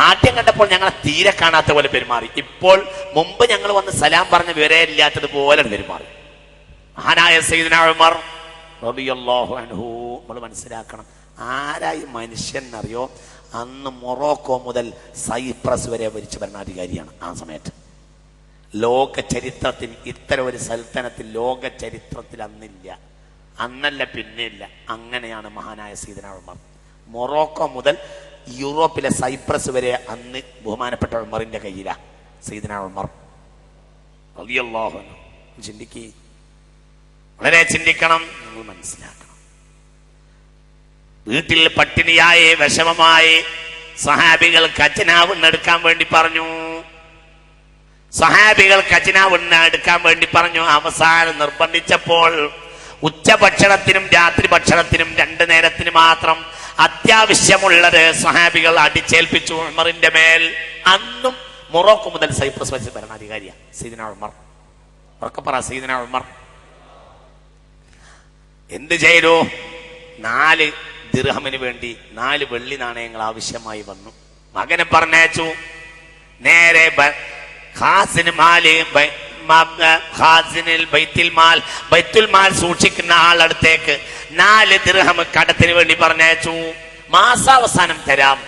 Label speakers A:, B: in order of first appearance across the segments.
A: ആദ്യം കണ്ടപ്പോൾ ഞങ്ങളെ തീരെ കാണാത്ത പോലെ പെരുമാറി. ഇപ്പോൾ മുമ്പ് ഞങ്ങൾ വന്ന് സലാം പറഞ്ഞ വിവരേ ഇല്ലാത്തതുപോലെ പെരുമാറി. മഹാനായ സയ്യിദുനാ ഉമർ റളിയല്ലാഹു അൻഹു നമ്മൾ മനസ്സിലാക്കണം, ആരായി മനുഷ്യൻ എന്നറിയോ? അന്ന് മൊറോക്കോ മുതൽ സൈപ്രസ് വരെ ഭരിച്ച ഭരണാധികാരിയാണ്. ആ സമയത്ത് ലോക ചരിത്രത്തിൽ ഇത്തരം ഒരു സൽത്തനത്തിൽ ലോക ചരിത്രത്തിൽ അന്നില്ല, അന്നല്ല പിന്നില്ല. അങ്ങനെയാണ് മഹാനായ സയ്യിദുനാ ഉമർ. മൊറോക്കോ മുതൽ യൂറോപ്പിലെ സൈപ്രസ് വരെ അന്ന് ബഹുമാനപ്പെട്ട ഉമറിന്റെ കയ്യിലാ സയ്യിദുനാ ഉമർ റളിയല്ലാഹു അൻഹു. ചിന്തിക്കുക, വളരെ ചിന്തിക്കണം, നിങ്ങൾ മനസ്സിലാക്കണം. വീട്ടിൽ പട്ടിണിയായി വിഷമമായി സഹാബികൾ ഖജനാവ് എടുക്കാൻ വേണ്ടി പറഞ്ഞു. സഹാബികൾ ഖജനാവ് എടുക്കാൻ വേണ്ടി പറഞ്ഞു. അവസാനം നിർബന്ധിച്ചപ്പോൾ ഉച്ചഭക്ഷണത്തിനും രാത്രി ഭക്ഷണത്തിനും 2 നേരത്തിന് മാത്രം അത്യാവശ്യമുള്ളത് സഹാബികൾ അടിച്ചേൽപ്പിച്ചു ഉമറിന്റെ മേൽ. അന്നും മൊറോക്കോ മുതൽ സൈപ്രസ് വരെ ഭരണാധികാരിയാണ് സയ്യിദുനാ ഉമർ. ഉറക്കപ്പറ, സയ്യിദുനാ ഉമർ എന്ത് ചെയ്തു? 4 ദിർഹമിന് വേണ്ടി 4 വെള്ളി നാണയങ്ങൾ ആവശ്യമായി വന്നു. മകനെ പറഞ്ഞയച്ചു. നേരെ ബൈത്തുൽ മാൽ സൂക്ഷിക്കുന്ന ആളടുത്തേക്ക് 4 ദിർഹം കടത്തിന് വേണ്ടി പറഞ്ഞയച്ചു. മാസാവസാനം തരാം,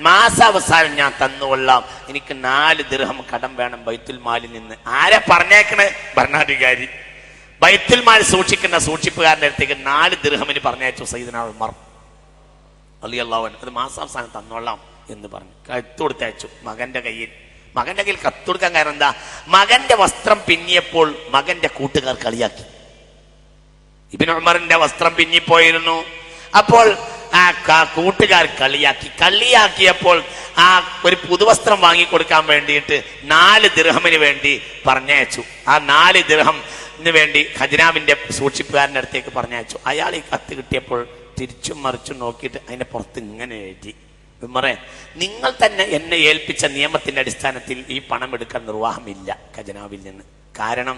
A: മാസാവസാനം ഞാൻ തന്നുകൊള്ളാം, എനിക്ക് 4 ദിർഹം കടം വേണം ബൈത്തുൽ മാലിൽ നിന്ന്. ആരെ പറഞ്ഞേക്കണേ? ഭരണാധികാരി. ബൈത്തുൽ മാൽ സൂക്ഷിക്കുന്ന സൂക്ഷിപ്പുകാരന്റെ അടുത്തേക്ക് 4 ദിർഹമിന് പറഞ്ഞയച്ചു സയ്യിദുനാ ഉമർ റളിയല്ലാഹു അൻഹു. അത് മാസാവസാനം തന്നോളാം എന്ന് പറഞ്ഞു കത്ത് കൊടുത്തയച്ചു മകന്റെ കയ്യിൽ. മകന്റെ കയ്യിൽ കത്ത് കൊടുക്കാൻ കാരണം എന്താ? മകന്റെ വസ്ത്രം പിന്നിയപ്പോൾ മകന്റെ കൂട്ടുകാർ കളിയാക്കി. ഇബ്നു ഉമറിന്റെ വസ്ത്രം പിന്നിപ്പോയിരുന്നു. അപ്പോൾ ആ കൂട്ടുകാർ കളിയാക്കിയപ്പോൾ ആ ഒരു പുതുവസ്ത്രം വാങ്ങിക്കൊടുക്കാൻ വേണ്ടിയിട്ട് 4 ദിർഹമിന് വേണ്ടി പറഞ്ഞയച്ചു. ആ 4 ദിർഹമിന് വേണ്ടി ഖജനാവിന്റെ സൂക്ഷിപ്പുകാരന്റെ അടുത്തേക്ക് പറഞ്ഞയച്ചു. അയാൾ ഈ കത്ത് കിട്ടിയപ്പോൾ തിരിച്ചും മറിച്ചും നോക്കിയിട്ട് അതിന്റെ പുറത്ത് ഇങ്ങനെ എഴുതി, ഉമറേ, നിങ്ങൾ തന്നെ എന്നെ ഏൽപ്പിച്ച നിയമത്തിന്റെ അടിസ്ഥാനത്തിൽ ഈ പണം എടുക്കാൻ നിർവാഹമില്ല ഖജനാവിൽ നിന്ന്. കാരണം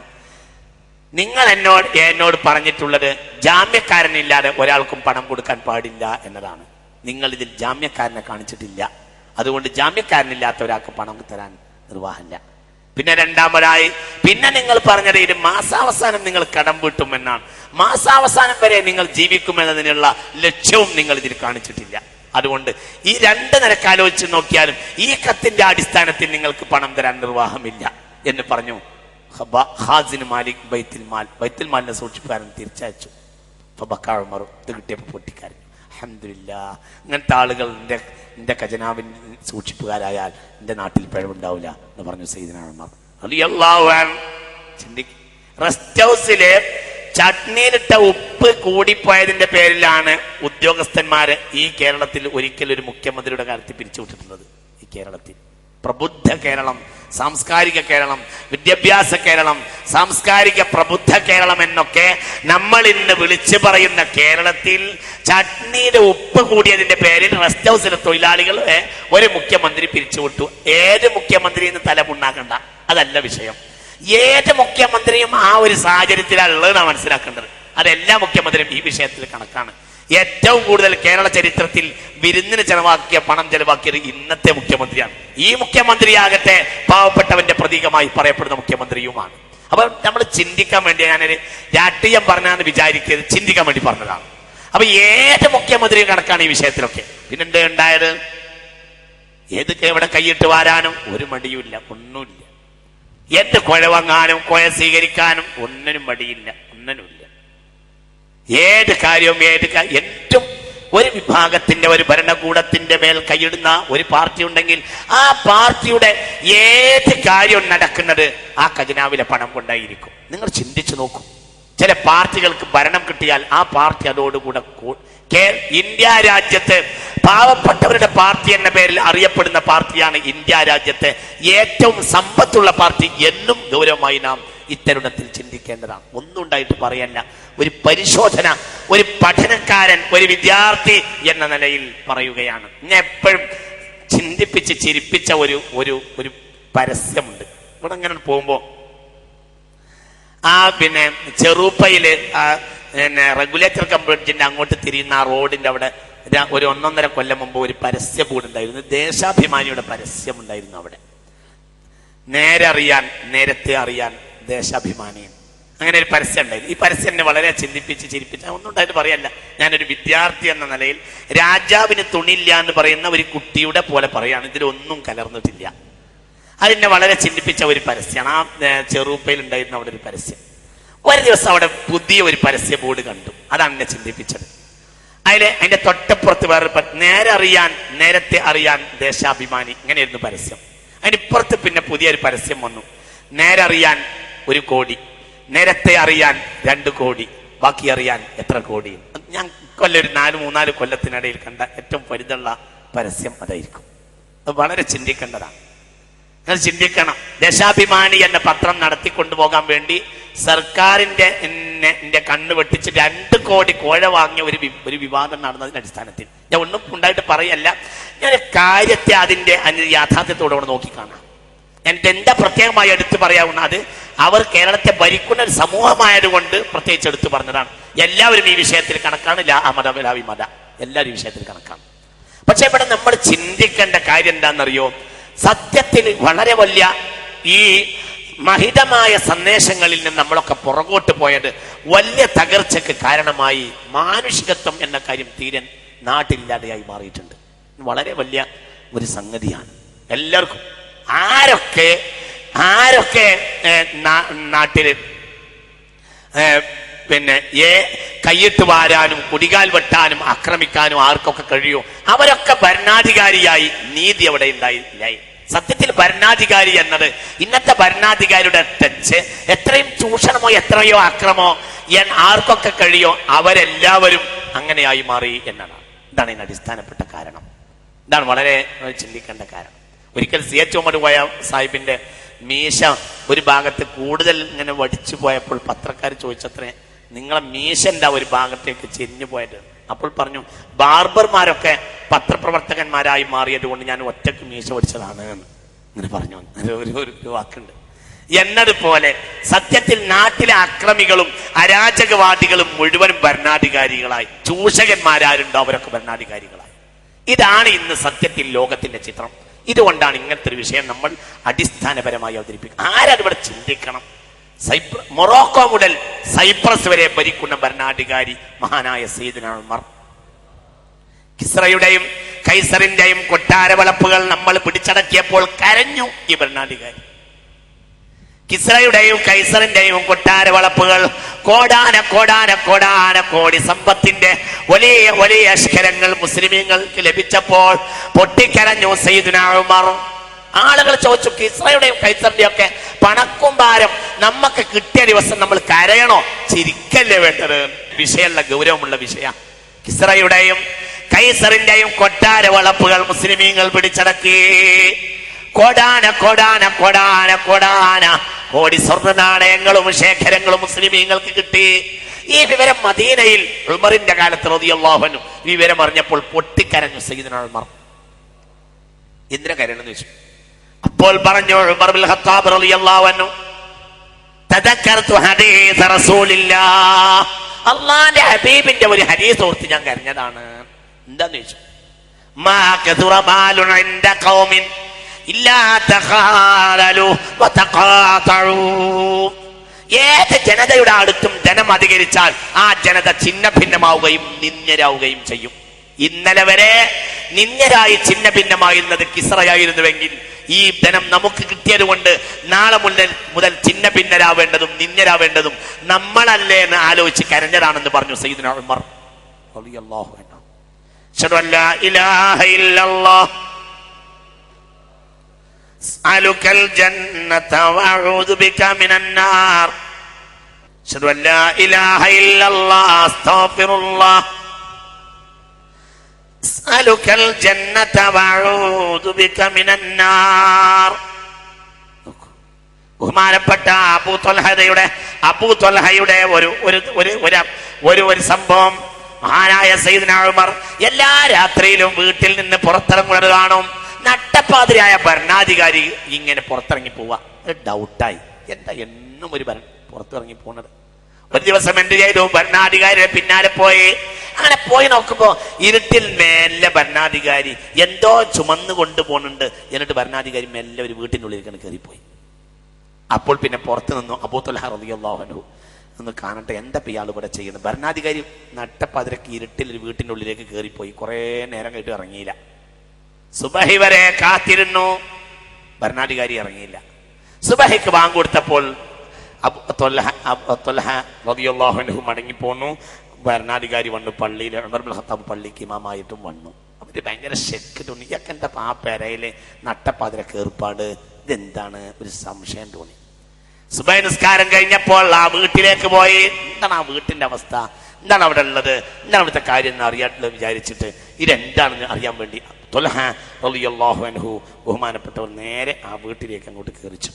A: നിങ്ങൾ എന്നോട് പറഞ്ഞിട്ടുള്ളത് ജാമ്യക്കാരനില്ലാതെ ഒരാൾക്കും പണം കൊടുക്കാൻ പാടില്ല എന്നതാണ്. നിങ്ങൾ ഇതിൽ ജാമ്യക്കാരനെ കാണിച്ചിട്ടില്ല, അതുകൊണ്ട് ജാമ്യക്കാരനില്ലാത്ത ഒരാൾക്ക് പണം തരാൻ നിർവാഹമില്ല. പിന്നെ രണ്ടാമതായി പിന്നെ നിങ്ങൾ പറഞ്ഞത് ഇത് മാസാവസാനം നിങ്ങൾ കടം വീട്ടുമെന്നാണ്. മാസാവസാനം വരെ നിങ്ങൾ ജീവിക്കുമെന്നതിനുള്ള ലക്ഷ്യവും നിങ്ങൾ ഇതിൽ കാണിച്ചിട്ടില്ല. അതുകൊണ്ട് ഈ 2 നിരക്ക് ആലോചിച്ച് നോക്കിയാലും ഈ കത്തിന്റെ അടിസ്ഥാനത്തിൽ നിങ്ങൾക്ക് പണം തരാൻ നിർവാഹമില്ല എന്ന് പറഞ്ഞു. ഖാസിൻ മാലിക് ബൈത്തുൽ മാലിനെ സൂക്ഷിപ്പുകാരൻ തിരിച്ചയച്ചു. ഉമർ ഇത് കിട്ടിയപ്പോൾ പൊട്ടിക്കാരൻ. അൽഹംദുലില്ലാഹ്, ഇങ്ങനത്തെ ആളുകൾ എന്റെ ഖജനാവിൻ സൂക്ഷിപ്പുകാരായാൽ എന്റെ നാട്ടിൽ പിഴവുണ്ടാവില്ല എന്ന് പറഞ്ഞു സയ്യിദുനാ ഉമർ റളിയല്ലാഹു അൻഹു. റെസ്റ്റ് ഹൗസിലെ ചട്നിയിലിട്ട ഉപ്പ് കൂടിപ്പോയതിന്റെ പേരിലാണ് ഉദ്യോഗസ്ഥന്മാര് ഈ കേരളത്തിൽ ഒരിക്കൽ ഒരു മുഖ്യമന്ത്രിയുടെ കാര്യത്തിൽ പിരിച്ചുവിട്ടിട്ടുള്ളത്. ഈ കേരളത്തിൽ പ്രബുദ്ധ കേരളം, സാംസ്കാരിക കേരളം, വിദ്യാഭ്യാസ കേരളം, സാംസ്കാരിക പ്രബുദ്ധ കേരളം എന്നൊക്കെ നമ്മൾ ഇന്ന് വിളിച്ചു പറയുന്ന കേരളത്തിൽ ചട്നിയുടെ ഉപ്പ് കൂടിയതിന്റെ പേരിൽ റെസ്റ്റ് ഹൗസിലെ തൊഴിലാളികൾ ഒരു മുഖ്യമന്ത്രി പിരിച്ചുവിട്ടു. ഏത് മുഖ്യമന്ത്രി എന്ന് തലമുണ്ടാക്കണ്ട, അതല്ല വിഷയം. ഏത് മുഖ്യമന്ത്രിയും ആ ഒരു സാഹചര്യത്തിലുള്ളതാണ് മനസ്സിലാക്കേണ്ടത്. അതെല്ലാ മുഖ്യമന്ത്രിയും ഈ വിഷയത്തിൽ കണക്കാണ്. ഏറ്റവും കൂടുതൽ കേരള ചരിത്രത്തിൽ വിരുന്നിന് പണം ചെലവാക്കിയത് ഇന്നത്തെ മുഖ്യമന്ത്രിയാണ്. ഈ മുഖ്യമന്ത്രിയാകട്ടെ പാവപ്പെട്ടവന്റെ പ്രതീകമായി പറയപ്പെടുന്ന മുഖ്യമന്ത്രിയുമാണ്. അപ്പൊ നമ്മൾ ചിന്തിക്കാൻ വേണ്ടി, ഞാനൊരു രാഷ്ട്രീയം പറഞ്ഞാന്ന് വിചാരിക്കരുത്, ചിന്തിക്കാൻ വേണ്ടി പറഞ്ഞതാണ്. അപ്പൊ ഏത് മുഖ്യമന്ത്രിയും കണക്കാണ് ഈ വിഷയത്തിലൊക്കെ. പിന്നെന്താ ഉണ്ടായത്? ഏതൊക്കെ എവിടെ കൈയിട്ട് വാരാനും ഒരു മടിയുമില്ല, ഒന്നുമില്ല. എന്ത് കുഴ വാങ്ങാനും കുഴ സ്വീകരിക്കാനും ഒന്നിനും മടിയില്ല, ഒന്നിനുമില്ല. ഏത് കാര്യവും ഏറ്റവും ഒരു വിഭാഗത്തിന്റെ ഒരു ഭരണകൂടത്തിന്റെ മേൽ കൈയിടുന്ന ഒരു പാർട്ടി ഉണ്ടെങ്കിൽ ആ പാർട്ടിയുടെ ഏത് കാര്യം നടക്കുന്നത് ആ ഖജനാവിലെ പണം കൊണ്ടായിരിക്കും. നിങ്ങൾ ചിന്തിച്ചു നോക്കൂ. ചില പാർട്ടികൾക്ക് ഭരണം കിട്ടിയാൽ ആ പാർട്ടി അതോടുകൂടെ ഇന്ത്യ രാജ്യത്ത് പാവപ്പെട്ടവരുടെ പാർട്ടി എന്ന പേരിൽ അറിയപ്പെടുന്ന പാർട്ടിയാണ് ഇന്ത്യ രാജ്യത്തെ ഏറ്റവും സമ്പത്തുള്ള പാർട്ടി എന്നും ഗൗരവമായി നാം ഇത്തരുണത്തിൽ ചിന്തിക്കേണ്ടതാണ്. ഒന്നും ഉണ്ടായിട്ട് പറയല്ല, ഒരു പരിശോധന, ഒരു പഠനക്കാരൻ, ഒരു വിദ്യാർത്ഥി എന്ന നിലയിൽ പറയുകയാണ്. ഞാൻ എപ്പോഴും ചിന്തിപ്പിച്ച് ചിരിപ്പിച്ച ഒരു പരസ്യമുണ്ട്. ഇവിടെ ഇങ്ങനെ പോകുമ്പോ ചെറുപ്പയില് പിന്നെ റെഗുലേറ്റർ കം ബ്രിഡ്ജിന്റെ അങ്ങോട്ട് തിരിയുന്ന ആ റോഡിന്റെ അവിടെ ഒരു 1.5 കൊല്ലം മുമ്പ് ഒരു പരസ്യ ബോർഡ് ഉണ്ടായിരുന്നു. ദേശാഭിമാനിയുടെ പരസ്യമുണ്ടായിരുന്നു അവിടെ. നേരത്തെ അറിയാൻ ദേശാഭിമാനി, അങ്ങനെ ഒരു പരസ്യം ഉണ്ടായിരുന്നു. ഈ പരസ്യം എന്നെ വളരെ ചിരിപ്പിച്ച ഒന്നും ഉണ്ടായിട്ട് പറയല്ല. ഞാനൊരു വിദ്യാർത്ഥി എന്ന നിലയിൽ രാജാവിന് തുണിയില്ല എന്ന് പറയുന്ന ഒരു കുട്ടിയുടെ പോലെ പറയാണ്, ഇതിലൊന്നും കലർന്നിട്ടില്ല. അതെന്നെ വളരെ ചിന്തിപ്പിച്ച ഒരു പരസ്യമാണ്. ആ ചെറുപ്പയിൽ ഉണ്ടായിരുന്ന അവിടെ ഒരു പരസ്യം. ഒരു ദിവസം അവിടെ പുതിയ ഒരു പരസ്യ ബോർഡ് കണ്ടു. അതാണ് എന്നെ ചിന്തിപ്പിച്ചത്. അതിന്റെ തൊട്ടപ്പുറത്ത് വേറെ നേരത്തെ അറിയാൻ ദേശാഭിമാനി, ഇങ്ങനെയായിരുന്നു പരസ്യം. അതിനിപ്പുറത്ത് പിന്നെ പുതിയൊരു പരസ്യം വന്നു. നേരറിയാൻ 1 കോടി, നേരത്തെ അറിയാൻ 2 കോടി, ബാക്കി അറിയാൻ എത്ര കോടി. ഞാൻ ഒരു 3-4 കൊല്ലത്തിനിടയിൽ കണ്ട ഏറ്റവും പരുതുള്ള പരസ്യം അതായിരിക്കും. അത് വളരെ ചിന്തിക്കേണ്ടതാണ്. നിങ്ങൾ ചിന്തിക്കണം. ദേശാഭിമാനി എന്ന പത്രം നടത്തിക്കൊണ്ടുപോകാൻ വേണ്ടി സർക്കാരിന്റെ കണ്ണ് വെട്ടിച്ച് 2 കോടി കോഴ വാങ്ങിയ ഒരു വിവാദം നടന്നതിന്റെ അടിസ്ഥാനത്തിൽ ഞാൻ ഒന്നും ഉണ്ടായിട്ട് പറയല്ല. ഞാൻ കാര്യത്തെ അതിന്റെ യാഥാർത്ഥ്യത്തോടെ നോക്കിക്കാണാം. എനിക്ക് എന്താ പ്രത്യേകമായി എടുത്തു പറയാവുന്ന അത് അവർ കേരളത്തെ ഭരിക്കുന്ന ഒരു സമൂഹമായതുകൊണ്ട് പ്രത്യേകിച്ച് എടുത്തു പറഞ്ഞതാണ്. എല്ലാവരും ഈ വിഷയത്തിൽ കണക്കാണ്. ലാ അമത ലാ വിമത, എല്ലാവരും ഈ വിഷയത്തിൽ കണക്കാണ്. പക്ഷെ ഇവിടെ നമ്മൾ ചിന്തിക്കേണ്ട കാര്യം എന്താണെന്നറിയോ? സത്യത്തിൽ വളരെ വലിയ ഈ മഹിതമായ സന്ദേശങ്ങളിൽ നിന്ന് നമ്മളൊക്കെ പുറകോട്ട് പോയത് വലിയ തകർച്ചയ്ക്ക് കാരണമായി മാനുഷികത്വം എന്ന കാര്യം തീരെ നാട്ടിലില്ലാതെയായി മാറിയിട്ടുണ്ട്. വളരെ വലിയ ഒരു സംഗതിയാണ്. എല്ലാവർക്കും ആരൊക്കെ നാട്ടില് പിന്നെ കയ്യിട്ട് വാരാനും കുടികാൽ വെട്ടാനും ആക്രമിക്കാനും ആർക്കൊക്കെ കഴിയോ അവരൊക്കെ ഭരണാധികാരിയായി. നീതി അവിടെ ഉണ്ടായില്ലായി. സത്യത്തിൽ ഭരണാധികാരി എന്നത് ഇന്നത്തെ ഭരണാധികാരിയുടെ ടച്ച് എത്രയും ചൂഷണമോ എത്രയോ അക്രമോ ആർക്കൊക്കെ കഴിയോ അവരെല്ലാവരും അങ്ങനെയായി മാറി എന്നതാണ്. ഇതാണ് ഇതിന് അടിസ്ഥാനപ്പെട്ട കാരണം. ഇതാണ് വളരെ ചിന്തിക്കേണ്ട കാരണം. ഒരിക്കൽ CH ഉമർ കോയ സാഹിബിന്റെ മീശ ഒരു ഭാഗത്ത് കൂടുതൽ ഇങ്ങനെ വടിച്ചു പോയപ്പോൾ പത്രക്കാർ ചോദിച്ചത്രേ, നിങ്ങളെ മീശന്റെ ഒരു ഭാഗത്തേക്ക് ചെരിഞ്ഞു പോയത്. അപ്പോൾ പറഞ്ഞു, ബാർബർമാരൊക്കെ പത്രപ്രവർത്തകന്മാരായി മാറിയത് കൊണ്ട് ഞാൻ ഒറ്റക്ക് മീശ പഠിച്ചതാണ് എന്ന് ഇങ്ങനെ പറഞ്ഞു. ഒരു വാക്കുണ്ട്. എന്നതുപോലെ സത്യത്തിൽ നാട്ടിലെ അക്രമികളും അരാജകവാദികളും മുഴുവനും ഭരണാധികാരികളായി. ചൂഷകന്മാരാരുണ്ടോ അവരൊക്കെ ഭരണാധികാരികളായി. ഇതാണ് ഇന്ന് സത്യത്തിൽ ലോകത്തിന്റെ ചിത്രം. ഇതുകൊണ്ടാണ് ഇങ്ങനത്തെ ഒരു വിഷയം നമ്മൾ അടിസ്ഥാനപരമായി അവതരിപ്പിക്കുക. ആരതിവിടെ ചിന്തിക്കണം? മൊറോക്കോ മുതൽ സൈപ്രസ് വരെ ഭരിക്കുന്ന ഭരണാധികാരി മഹാനായ സയ്യിദുനാ ഉമർ. കിസ്റയുടെയും കൈസറിന്റെയും കൊട്ടാരവളപ്പുകൾ നമ്മൾ പിടിച്ചടക്കിയപ്പോൾ കരഞ്ഞു ഈ ഭരണാധികാരി. കിസ്റയുടെയും കൈസറിന്റെയും കൊട്ടാരവളപ്പുകൾ കോടാന കോടി സമ്പത്തിന്റെ വലിയ വലിയ അക്ഷരങ്ങൾ മുസ്ലിമീങ്ങൾക്ക് ലഭിച്ചപ്പോൾ പൊട്ടിക്കരഞ്ഞു സയ്യിദുനാ ഉമർ. ആളുകൾ ചോദിച്ചു, കിസ്റയുടെയും കൈസറിന്റെയും ഒക്കെ പണക്കുംഭാരം നമുക്ക് കിട്ടിയ ദിവസം നമ്മൾ കരയണോ? ചിരിക്കല്ലേ വേണ്ടത്? വിഷയമുള്ള ഗൗരവമുള്ള വിഷയ. കിസ്റയുടെയും കൈസറിന്റെയും കൊട്ടാര വളപ്പുകൾ മുസ്ലിമീങ്ങൾ പിടിച്ചടക്കി. കോടി സ്വർണ്ണ നാണയങ്ങളും ശേഖരങ്ങളും മുസ്ലിമീങ്ങൾക്ക് കിട്ടി. ഈ വിവരം മദീനയിൽ ഉമറിന്റെ കാലത്ത് റളിയല്ലാഹു അൻഹു വിവരം അറിഞ്ഞപ്പോൾ പൊട്ടിക്കരഞ്ഞു സയ്യിദുനാ ഉമർ. എന്തിനാ കരയണമെന്ന് ചോദിച്ചു. അപ്പോൾ പറഞ്ഞു ഉമർ ബിൻ ഖത്താബ് റളിയല്ലാഹു അൻഹു, തദക്കർതു ഹദീസ റസൂലില്ലാഹ്, അല്ലാഹുവിന്റെ ഹബീബിന്റെ ഒരു ഹദീസ് ഓർത്ത് ഞാൻ കരഞ്ഞതാണ്. എന്താന്ന് ചോദിച്ചു. മാ കദുറ മാലുൻ ഇൻദ ഖൗമിൻ ഇല്ലാ തഖാലു വതഖാതഉ. ഏത് ജനതയുടെ അടുത്തും ധനം അധികരിച്ചാൽ ആ ജനത ഛിന്ന ഭിന്നമാവുകയും നിന്ദ്യരാവുകയും ചെയ്യും. ഇന്നലെ വരെ നിന്ദ്യരായി ഛിന്ന ഭിന്നമായിരുന്നത് കിസ്റയായിരുന്നുവെങ്കിൽ ഈ ധനം നമുക്ക് കിട്ടിയത് കൊണ്ട് നാളെ മുതൽ ഛിന്ന ഭിന്നരാവേണ്ടതും നിന്ദ്യരാവേണ്ടതും നമ്മളല്ലേ എന്ന് ആലോചിച്ച് കരഞ്ഞതാണെന്ന് പറഞ്ഞു സയ്യിദുനാ ഉമർ റളിയല്ലാഹു അൻഹു. അശ്ഹദു അൻ ലാ ഇലാഹ ഇല്ലല്ലാഹ് അസ്അലുകൽ ജന്നത വഅഊദു ബിക മിനൻ നാർ. അശ്ഹദു അൻ ലാ ഇലാഹ ഇല്ലല്ലാഹ് അസ്തഗ്ഫിറുല്ലാഹ് അസ്അലുകൽ ജന്നത വഅഊദു ബിക മിനൻ നാർ. ബഹുമാനപ്പെട്ട അബൂ ത്വൽഹയുടെ ഒരു സംഭവം. മഹാനായ സയ്യിദുനാ ഉമർ എല്ലാ രാത്രിയിലും വീട്ടിൽ നിന്ന് പുറത്തിറങ്ങുന്നത് കാണും. നട്ടപ്പാതിരിയായ ഭരണാധികാരി ഇങ്ങനെ പുറത്തിറങ്ങി പോവുക. ഡൗട്ടായി, എന്താ എന്നും ഒരു പുറത്തിറങ്ങി പോകുന്നത്. ഒരു ദിവസം എന്ത് ചെയ്തു? ഭരണാധികാരിയുടെ പിന്നാലെ പോയി. അങ്ങനെ പോയി നോക്കുമ്പോ ഇരുട്ടിൽ മെല്ലെ ഭരണാധികാരി എന്തോ ചുമന്നു കൊണ്ടുപോകുന്നുണ്ട്. എന്നിട്ട് ഭരണാധികാരി മെല്ലെ ഒരു വീട്ടിനുള്ളിലേക്ക് കയറിപ്പോയി. അപ്പോൾ പിന്നെ പുറത്തു നിന്നു അബൂ ത്വൽഹ റളിയല്ലാഹു അൻഹു ഒന്ന് കാണട്ടെ എന്താ ഇയാൾ ഇവിടെ ചെയ്യുന്നത്. ഭരണാധികാരി നട്ടപ്പതിരക്ക് ഇരുട്ടിൽ ഒരു വീട്ടിൻ്റെ ഉള്ളിലേക്ക് കയറിപ്പോയി. കുറെ നേരം കഴിഞ്ഞിട്ട് ഇറങ്ങിയില്ല. സുബഹി വരെ കാത്തിരുന്നു, ഭരണാധികാരി ഇറങ്ങിയില്ല. സുബഹിക്ക് ബാങ്ക് കൊടുത്തപ്പോൾ അബൂ ത്വൽഹ റളിയല്ലാഹു അൻഹു മടങ്ങിപ്പോന്നു. ഭരണാധികാരി വന്നു. പള്ളിയിൽ ഉമർ ഇബ്നുൽ ഖത്താബ് പള്ളിക്ക് ഇമാമായിട്ടും വന്നു. അവര് ഭയങ്കര ഷെക്ക് തോന്നി. ഇയാൾക്ക് എന്താ ആ പെരയിലെ നട്ടപ്പാതിരക്ക് ഏർപ്പാട്, ഇതെന്താണ്? ഒരു സംശയം തോന്നി. സുബഹി നിസ്കാരം കഴിഞ്ഞപ്പോൾ ആ വീട്ടിലേക്ക് പോയി. എന്താണ് ആ വീട്ടിന്റെ അവസ്ഥ, എന്താണ് അവിടെ ഉള്ളത്, എന്താണ് അവിടുത്തെ കാര്യം എന്ന് അറിയാട്ടില്ല വിചാരിച്ചിട്ട് ഇതെന്താണെന്ന് അറിയാൻ വേണ്ടി ത്വൽഹ റളിയല്ലാഹു അൻഹു ബഹുമാനപ്പെട്ടവർ നേരെ ആ വീട്ടിലേക്ക് അങ്ങോട്ട് കയറിച്ചു.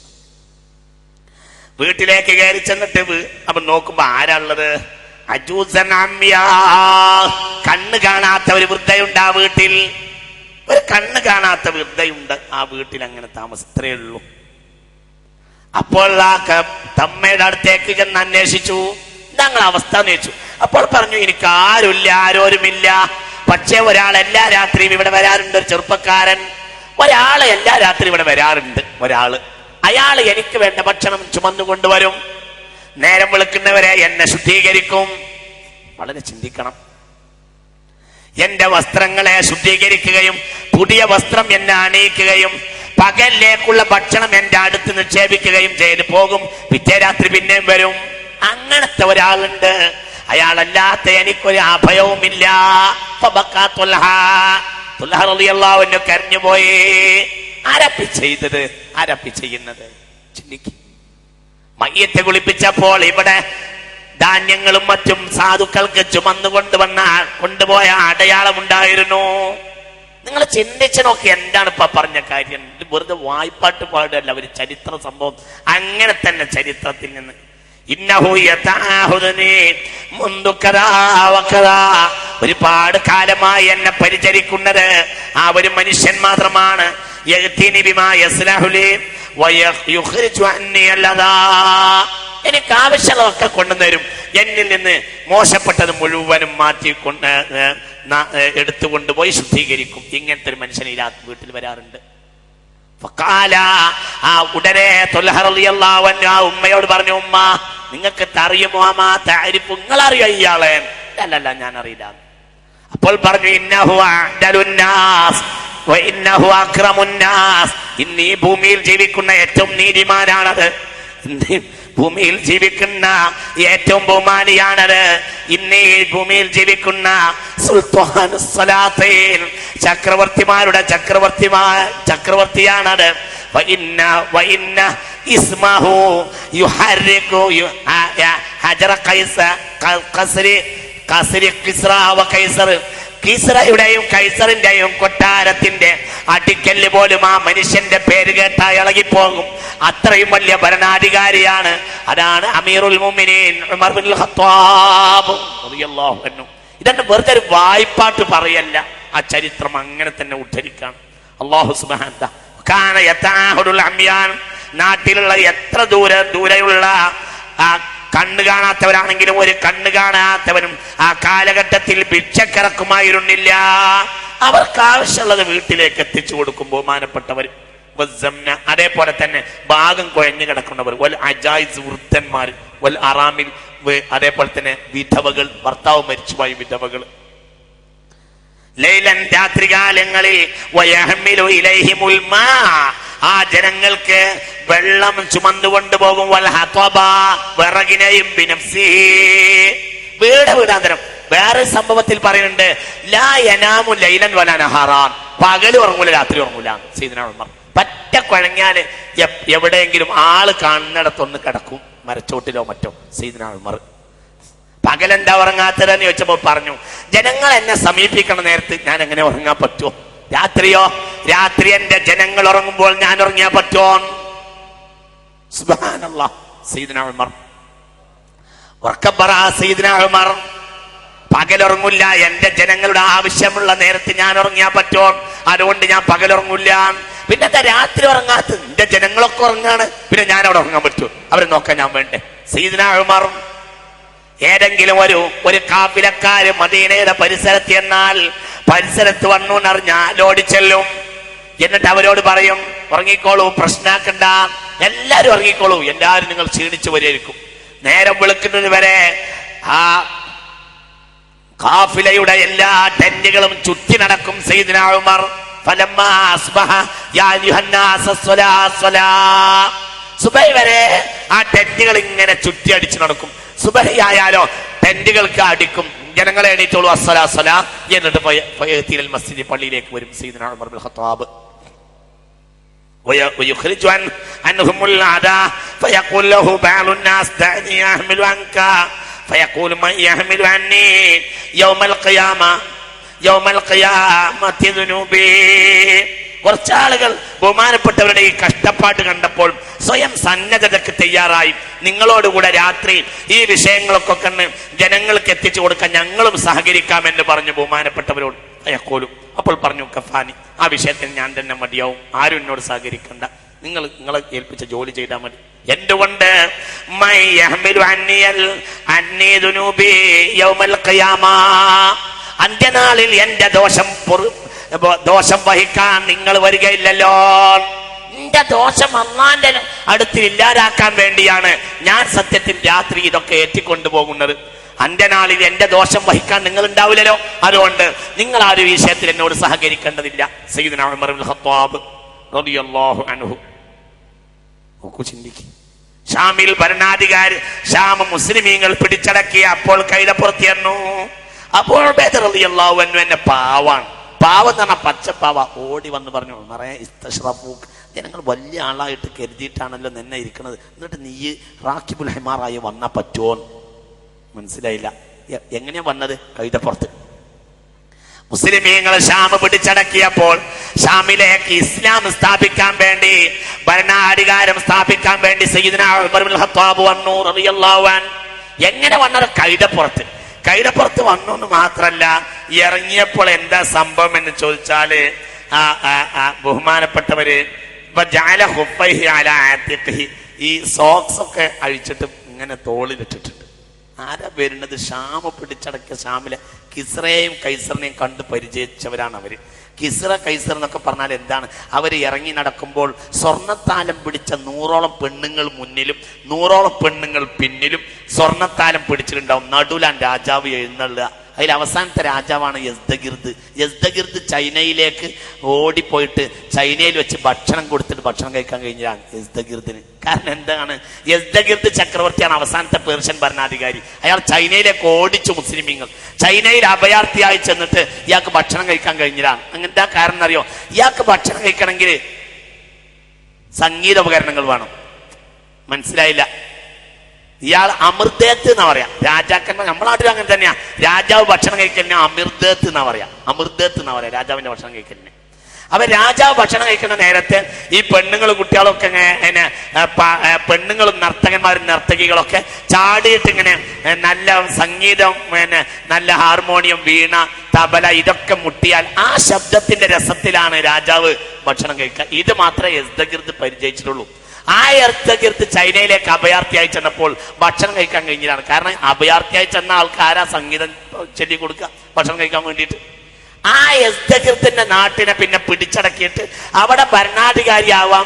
A: വീട്ടിലേക്ക് കയറി ചെന്നിട്ട് അപ്പൊ നോക്കുമ്പോ ആരാളുള്ളത്? അജൂസൻ അമ്മിയ, കണ്ണ് കാണാത്ത ഒരു വൃദ്ധയുണ്ട് ആ വീട്ടിൽ. ഒരു കണ്ണ് കാണാത്ത വൃദ്ധയുണ്ട് ആ വീട്ടിൽ. അങ്ങനെ താമസത്രേ ഉള്ളൂ. അപ്പോൾ ആ തമ്മയുടെ അടുത്തേക്ക് ചെന്ന് അന്വേഷിച്ചു, ഞങ്ങളെ അവസ്ഥ എന്ന് ചോദിച്ചു. അപ്പോൾ പറഞ്ഞു, എനിക്ക് ആരുമില്ല, ആരോരുമില്ല. പക്ഷേ ഒരാൾ എല്ലാ രാത്രിയും ഇവിടെ വരാറുണ്ട്. ഒരു ചെറുപ്പക്കാരൻ ഒരാള് എല്ലാ രാത്രി ഇവിടെ വരാറുണ്ട്. ഒരാള്, അയാൾ എനിക്ക് വേണ്ട ഭക്ഷണം ചുമന്നു കൊണ്ടുവരും. നേരം വെളുക്കുന്നവരെ എന്നെ ശുദ്ധീകരിക്കും. വളരെ ചിന്തിക്കണം. എന്റെ വസ്ത്രങ്ങളെ ശുദ്ധീകരിക്കുകയും പുതിയ വസ്ത്രം എന്നെ അണിയിക്കുകയും പകലിലേക്കുള്ള ഭക്ഷണം എന്റെ അടുത്ത് നിക്ഷേപിക്കുകയും ചെയ്ത് പോകും. പിറ്റേ രാത്രി പിന്നെയും വരും. അങ്ങനത്തെ ഒരാളുണ്ട്. അയാളല്ലാത്ത എനിക്കൊരു അഭയവുമില്ല. കരഞ്ഞുപോയി. ആരപ്പി ചെയ്തത്? ആരപ്പി ചെയ്യുന്നത്? ചിന്തിക്കും. മയ്യത്തെ കുളിപ്പിച്ചപ്പോൾ ഇവിടെ ധാന്യങ്ങളും മറ്റും സാധുക്കൾക്ക് ചുമന്നു കൊണ്ടുപോയ അടയാളം ഉണ്ടായിരുന്നു. നിങ്ങൾ ചിന്തിച്ചു നോക്കി, എന്താണ് ഇപ്പൊ പറഞ്ഞ കാര്യം? ഇത് വെറുതെ വായ്പാട്ട് പാടല്ല, ഒരു ചരിത്ര സംഭവം. അങ്ങനെ തന്നെ ചരിത്രത്തിൽ നിന്ന് ഒരുപാട് കാലമായി എന്നെ പരിചരിക്കുന്നത് ആ ഒരു മനുഷ്യൻ മാത്രമാണ്. എനിക്ക് ആവശ്യമുള്ളതൊക്കെ കൊണ്ടുവരും. എന്നിൽ നിന്ന് മോശപ്പെട്ടത് മുഴുവനും മാറ്റി എടുത്തുകൊണ്ടുപോയി ശുദ്ധീകരിക്കും. ഇങ്ങനത്തെ ഒരു മനുഷ്യൻ ഈ വീട്ടിൽ വരാറുണ്ട്. ഉടനെ ത്വൽഹ റളിയല്ലാഹു അൻഹു ആ ഉമ്മയോട് പറഞ്ഞു, ഉമ്മ നിങ്ങൾക്ക് അറിയുമോ? നിങ്ങളറിയോ ഇയാളെ? അല്ലല്ല, ഞാൻ അറിയില്ല. അപ്പോൾ പറഞ്ഞു, ഇന്നഹു അഅ്ദലുന്നാസ് വ ഇന്നഹു അക്രമുന്നാസ്. ഇന്ന് ഈ ഭൂമിയിൽ ജീവിക്കുന്ന ഏറ്റവും നീതിമാനാണത്. ഭൂമിയിൽ ജീവിക്കുന്ന ഏറ്റവും ബഹുമാനിയാണത്. ഇന്ന് ഈ ഭൂമിയിൽ ജീവിക്കുന്ന സുൽത്താനുസ്സലാത്തീൻ, ചക്രവർത്തിമാരുടെ ചക്രവർത്തിയാണത്. ഇസ്മഹു യുഹർരികു ഹജറ ഖസ്രി കിസ്റ വ കൈസർ. കിസ്റയുടെയും കൈസറിന്റെയും കൊട്ടാരത്തിന്റെ അടിക്കല്ല് പോലും ആ മനുഷ്യന്റെ പേര് കേട്ടാൽ ഇളകിപ്പോകും. അത്രയും വലിയ ഭരണാധികാരിയാണ്. അതാണ് അമീറുൽ മുഅ്മിനീൻ ഉമർ ഇബ്നുൽ ഖത്താബ് റളിയല്ലാഹു അൻഹു. ഇതെന്നെ വെറുതെ ഒരു വായ്പാട്ട് പറയല്ല, ആ ചരിത്രം അങ്ങനെ തന്നെ ഉദ്ധരിക്കണം. അല്ലാഹു സുബ്ഹാനഹു വ കാന യതഅഹുൽ അംയാൻ. നാട്ടിലുള്ള എത്ര ദൂരെയുള്ള ആ കണ്ണ് കാണാത്തവരാണെങ്കിലും ഒരു കണ്ണ് കാണാത്തവനും ആ കാലഘട്ടത്തിൽ ഭിക്ഷക്കിറക്കുമായിരുന്നില്ല. അവർക്ക് ആവശ്യമുള്ളത് വീട്ടിലേക്ക് എത്തിച്ചു കൊടുക്കും ബഹുമാനപ്പെട്ടവർ. അതേപോലെ തന്നെ ഭാഗം കുഴഞ്ഞു കിടക്കുന്നവർ, വൽ അജായിസ് വൃദ്ധന്മാർ, വൽ അറാമിൽ, അതേപോലെ തന്നെ വിധവകൾ, ഭർത്താവ് മരിച്ചുപോയ വിധവകൾ. ലൈലൻ, രാത്രികാലങ്ങളിൽ വയഹ്മിലു ഇലൈഹിമുൽ മാ, ആ ജനങ്ങൾക്ക് വെള്ളം ചുമന്നുകൊണ്ടു പോകും. വൽ ഹതബ, വിറകിനെയും ബിനഫ്സിഹി, വീടാന്തരം. വേറെ സംഭവത്തിൽ പറയുന്നുണ്ട്, ലാ യനാമു ലൈലൻ വലാ നഹാറാൻ, പകൽ ഉറങ്ങൂല രാത്രി ഉറങ്ങൂല. സയ്യിദുനാ ഉമർ പറ്റ കുഴഞ്ഞാല് എവിടെയെങ്കിലും ആള് കാണുന്നിടത്തൊന്ന് കിടക്കും, മരച്ചോട്ടിലോ മറ്റോ. സയ്യിദുനാ ഉമർ പകലെന്താ ഉറങ്ങാത്തതെന്ന് ചോദിച്ചപ്പോൾ പറഞ്ഞു, ജനങ്ങൾ എന്നെ സമീപിക്കണ നേരത്ത് ഞാൻ എങ്ങനെ ഉറങ്ങാൻ പറ്റുമോ? രാത്രിയോ? രാത്രി എന്റെ ജനങ്ങൾ ഉറങ്ങുമ്പോൾ ഞാൻ ഉറങ്ങിയാ പറ്റുമോ? സുബ്ഹാനല്ലാഹ്. സയ്യിദുനാ ഉമർ സയ്യിദുനാ ഉമർ പകലുറങ്ങില്ല. എന്റെ ജനങ്ങളുടെ ആവശ്യമുള്ള നേരത്ത് ഞാൻ ഉറങ്ങിയാ പറ്റുമോ? അതുകൊണ്ട് ഞാൻ പകലുറങ്ങില്ല. പിന്നെ എന്താ രാത്രി ഉറങ്ങാത്തത്? എന്റെ ജനങ്ങളൊക്കെ ഉറങ്ങാണ്, പിന്നെ ഞാൻ അവിടെ ഉറങ്ങാൻ പറ്റുമോ? അവരെ നോക്കാൻ ഞാൻ വേണ്ടേ? സയ്യിദുനാ ഉമർ ഏതെങ്കിലും ഒരു കാഫിലക്കാര് മദീനയുടെ പരിസരത്ത് എന്നാൽ പരിസരത്ത് വന്നു എന്നറിഞ്ഞാൽ ഓടിച്ചെല്ലും. എന്നിട്ട് അവരോട് പറയും, ഉറങ്ങിക്കോളൂ, പ്രശ്നാക്കണ്ട, എല്ലാരും ഉറങ്ങിക്കോളൂ, എല്ലാരും നിങ്ങൾ ക്ഷീണിച്ചു വരെയിരിക്കും. നേരം വെളുക്കുന്നത് വരെ ആ കാഫിലയുടെ എല്ലാ ടെന്റുകളും ചുറ്റി നടക്കും സയ്യിദ്ന ഉമർ. ഫലമ്മാ അസ്ബഹ യാ അയ്യുഹന്നാസ് സ്വലാ സ്വലാ. സുബഹി വരെ ആ ടെന്റുകൾ ഇങ്ങനെ ചുറ്റി അടിച്ചു നടക്കും. സുബഹി ആയാലോ ടെന്റുകൾക്ക് അടിക്കും, ജനങ്ങളെ എണീറ്റോളൂ, അസ്സലാ സ്വലാ. എന്നിട്ട് ഫയഅ്തിൽ മസ്ജിദ്, പള്ളിയിലേക്ക് വരും സയ്യിദ്ന ഉമർ ഇബ്നുൽ ഖത്താബ്. ويخرج عنهم الأعداء فيقول له بعض الناس دعني أحمل عنك فيقول من يحمل عني يوم القيامة ذنوبي. കുറച്ചാളുകൾ ബഹുമാനപ്പെട്ടവരുടെ ഈ കഷ്ടപ്പാട് കണ്ടപ്പോൾ സ്വയം സന്നദ്ധതയ്ക്ക് തയ്യാറായി, നിങ്ങളോടുകൂടെ രാത്രി ഈ വിഷയങ്ങളൊക്കെ കണ്ട് ജനങ്ങൾക്ക് എത്തിച്ചു കൊടുക്കാൻ ഞങ്ങളും സഹകരിക്കാമെന്ന് പറഞ്ഞു ബഹുമാനപ്പെട്ടവരോട്. അയക്കോലും അപ്പോൾ പറഞ്ഞു, കഫാനി, ആ വിഷയത്തിൽ ഞാൻ തന്നെ മതിയാവും, ആരും എന്നോട് സഹകരിക്കണ്ട, നിങ്ങളെ ഏൽപ്പിച്ച ജോലി ചെയ്താൽ മതി. എന്തുകൊണ്ട്? അന്ത്യനാളിൽ എന്റെ ദോഷം വഹിക്കാൻ നിങ്ങൾ വരികയില്ലല്ലോ. എന്റെ ദോഷം അള്ളാന്റെ അടുത്ത് ഇല്ലാതാക്കാൻ വേണ്ടിയാണ് ഞാൻ സത്യത്തിൽ രാത്രി ഇതൊക്കെ ഏറ്റിക്കൊണ്ടുപോകുന്നത്. അന്ത്യനാളിൽ എന്റെ ദോഷം വഹിക്കാൻ നിങ്ങൾ ഉണ്ടാവില്ലല്ലോ, അതുകൊണ്ട് നിങ്ങൾ ആ ഒരു വിഷയത്തിൽ എന്നോട് സഹകരിക്കേണ്ടതില്ല. സയ്യിദുനാ ഉമർ ഇബ്നുൽ ഖത്താബ് റളിയല്ലാഹു അൻഹു. ചിന്തിക്കും, ഷാമിൽ ഭരണാധികാരി ഷാം മുസ്ലിമീങ്ങൾ പിടിച്ചടക്കിയ അപ്പോൾ കൈതപ്പുറത്തിയെന്നു. അപ്പോൾ റളിയല്ലാഹു അൻഹു എന്നെ പാവാണ്, പാവം എന്ന് പറഞ്ഞ പച്ചപ്പാവ, ഓടി വന്ന് പറഞ്ഞു, ഉമറേ ഇസ്തശ്റഫൂക്ക്, ജനങ്ങൾ വലിയ ആളായിട്ട് കരുതിയിട്ടാണല്ലോ നിന്നെ ഇരിക്കുന്നത്, എന്നിട്ട് നീ റാക്കിബുൽ ഹിമാറായി വന്നാ പറ്റുമോ? മനസ്സിലായില്ല. എങ്ങനെയാ വന്നത്? കൈതപ്പുറത്ത്. മുസ്ലിമീങ്ങൾ ഷാം പിടിച്ചടക്കിയപ്പോൾ ഷാമിലേക്ക് ഇസ്ലാം സ്ഥാപിക്കാൻ വേണ്ടി, ഭരണാധികാരം സ്ഥാപിക്കാൻ വേണ്ടി സയ്യിദുനാ ഉമർ ഇബ്നുൽ ഖത്താബ് വന്നു റളിയല്ലാഹു അൻഹു. എങ്ങനെ വന്നത്? കൈതപ്പുറത്ത്. കൈതപ്പുറത്ത് വന്നു എന്ന് മാത്രല്ല, ഇറങ്ങിയപ്പോൾ എന്താ സംഭവം എന്ന് ചോദിച്ചാല് ബഹുമാനപ്പെട്ടവര് ഈ സോക്സ് ഒക്കെ അഴിച്ചിട്ട് ഇങ്ങനെ തോളിലിട്ടിട്ടുണ്ട്. ആരാ വരുന്നത്? ഷാമ പിടിച്ചടക്കിയ ഷാമിലെ കിസ്റയെയും കൈസറിനെയും കണ്ട് പരിചയിച്ചവരാണ് അവര്. കിസ്റ കൈസർ എന്നൊക്കെ പറഞ്ഞാൽ എന്താണ്? അവര് ഇറങ്ങി നടക്കുമ്പോൾ സ്വർണ്ണത്താലം പിടിച്ച 100ഓളം പെണ്ണുങ്ങൾ മുന്നിലും 100ഓളം പെണ്ണുങ്ങൾ പിന്നിലും സ്വർണ്ണത്താലം പിടിച്ചിട്ടുണ്ടാവും. നടുലാൻ രാജാവ് എഴുന്നള്ളുക. അതിൽ അവസാനത്തെ രാജാവാണ് യസ്ദഗിർദ്. യസ്ദഗിർദ് ചൈനയിലേക്ക് ഓടിപ്പോയിട്ട് ചൈനയിൽ വെച്ച് ഭക്ഷണം കൊടുത്തിട്ട് ഭക്ഷണം കഴിക്കാൻ കഴിഞ്ഞതാണ് യസ്ദഗിർദിന്. കാരണം എന്താണ്? യസ്ദഗിർദ് ചക്രവർത്തിയാണ് അവസാനത്തെ പേർഷ്യൻ ഭരണാധികാരി. അയാൾ ചൈനയിലേക്ക് ഓടിച്ചു മുസ്ലിമീങ്ങൾ. ചൈനയിൽ അഭയാർത്ഥിയായി ചെന്നിട്ട് ഇയാൾക്ക് ഭക്ഷണം കഴിക്കാൻ കഴിഞ്ഞതാണ്. അങ്ങനത്തെ കാരണം അറിയോ? ഇയാൾക്ക് ഭക്ഷണം കഴിക്കണമെങ്കിൽ സംഗീത ഉപകരണങ്ങൾ വേണം. മനസ്സിലായില്ല? ഇയാൾ അമൃതേത്ത് എന്നാ പറയാ. രാജാക്കന്മാർ നമ്മുടെ നാട്ടിൽ അങ്ങനെ തന്നെയാ. രാജാവ് ഭക്ഷണം കഴിക്കലിനെ അമൃതേത്ത് എന്നാ പറയാ. അമൃതേത്ത് എന്നാ പറയാ രാജാവിന്റെ ഭക്ഷണം കഴിക്കലിനെ. അപ്പൊ രാജാവ് ഭക്ഷണം കഴിക്കുന്ന നേരത്തെ ഈ പെണ്ണുങ്ങളും കുട്ടികളൊക്കെ പെണ്ണുങ്ങളും നർത്തകന്മാരും നർത്തകികളൊക്കെ ചാടിയിട്ട് ഇങ്ങനെ നല്ല സംഗീതം, നല്ല ഹാർമോണിയം, വീണ, തബല ഇതൊക്കെ മുട്ടിയാൽ ആ ശബ്ദത്തിന്റെ രസത്തിലാണ് രാജാവ് ഭക്ഷണം കഴിക്കുക. ഇത് മാത്രമേ യസ്ദഗിർദ് പരിചയിച്ചിട്ടുള്ളൂ. ആ യസ്ദഗിർദ് ചൈനയിലേക്ക് അഭയാർത്ഥിയായി ചെന്നപ്പോൾ ഭക്ഷണം കഴിക്കാൻ കഴിഞ്ഞതാണ്. കാരണം അഭയാർത്ഥിയായി ചെന്ന ആൾക്കാരാ സംഗീതം ചൊല്ലി കൊടുക്കുക ഭക്ഷണം കഴിക്കാൻ വേണ്ടിയിട്ട്. ആ യസ്ദഗിർദിന്റെ നാട്ടിനെ പിന്നെ പിടിച്ചടക്കിയിട്ട് അവിടെ ഭരണാധികാരി ആവാൻ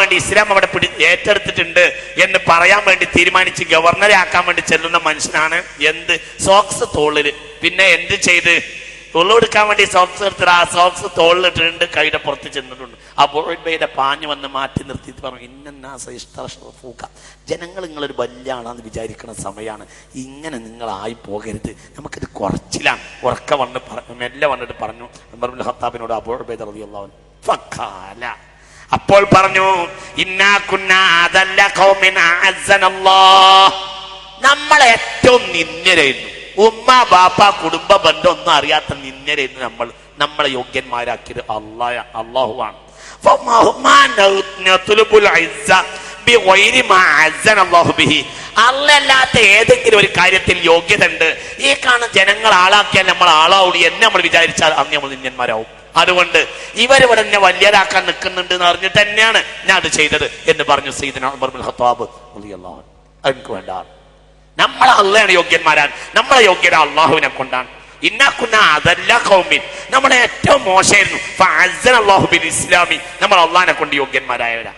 A: വേണ്ടി ഇസ്ലാം അവിടെ ഏറ്റെടുത്തിട്ടുണ്ട് എന്ന് പറയാൻ വേണ്ടി തീരുമാനിച്ച് ഗവർണറെ ആക്കാൻ വേണ്ടി ചെല്ലുന്ന മനുഷ്യനാണ് എന്ത് സോക്സ് തോളില്. പിന്നെ എന്ത് ചെയ്ത് തൊള്ളെടുക്കാൻ വേണ്ടി സോക്സ് എടുത്തിട്ട് ആ സോക്സ് തോളിലിട്ടിട്ടുണ്ട്, കൈയുടെ പുറത്ത് ചെന്നിട്ടുണ്ട്. അപ്പോൾ പാഞ്ഞു വന്ന് മാറ്റി നിർത്തിയിട്ട് പറഞ്ഞു, ഇന്നൂക്ക, ജനങ്ങൾ നിങ്ങളൊരു വലിയ ആളാന്ന് വിചാരിക്കുന്ന സമയമാണ്, ഇങ്ങനെ നിങ്ങളായി പോകരുത്, നമുക്കിത് കുറച്ചിലാണ്. ഉറക്ക വന്ന് മെല്ലെ വന്നിട്ട് പറഞ്ഞു ഉമർ ഇബ്നുൽ ഖത്താബിനോട് അബൂ ഉബൈദ റളിയല്ലാഹു അൻഹു. ഫഖാല, അപ്പോൾ പറഞ്ഞു, ഇന്നാ കുന്നാ അദല്ല ഖൗമിൻ അഅസ്സനല്ലാഹ്, നമ്മൾ ഏറ്റവും നിന്ദ്യരായിരുന്നു. ഉമ്മ ബാപ്പ കുടുംബ ബന്ധം ഒന്നും അറിയാത്ത നിന്ദ്യരായിരുന്നു നമ്മളെ യോഗ്യന്മാരാക്കിയത് അള്ളാഹുവാണ്. അല്ലാത്ത ഏതെങ്കിലും ഒരു കാര്യത്തിൽ യോഗ്യത ഉണ്ട്, ഈ കാണുന്ന ജനങ്ങൾ ആളാക്കിയാൽ നമ്മൾ ആളാവുള്ളൂ എന്ന് നമ്മൾ വിചാരിച്ചാൽ അന്ന് നമ്മൾ നിന്ദ്യന്മാരാവും. അതുകൊണ്ട് ഇവരിവിടെ എന്നെ വലിയരാക്കാൻ നിൽക്കുന്നുണ്ട് എന്ന് അറിഞ്ഞിട്ട് തന്നെയാണ് ഞാൻ അത് ചെയ്തത് എന്ന് പറഞ്ഞു സയ്യിദുനാ ഉമർ ഇബ്നുൽ ഖത്താബ് റളിയല്ലാഹു അൻഹു. എനിക്ക് വേണ്ട നമ്മളെ അള്ളയാണ് യോഗ്യന്മാരാൻ. നമ്മളെ യോഗ്യത അള്ളാഹുവിനെ കൊണ്ടാണ്. ഇന്നാക്കുന്ന അതല്ല കൗമിൻ, നമ്മളെ ഏറ്റവും മോശമായിരുന്നു. അള്ളാഹു ബിൽ ഇസ്ലാമി, നമ്മൾ അള്ളാഹിനെ കൊണ്ട് യോഗ്യന്മാരായവരാ.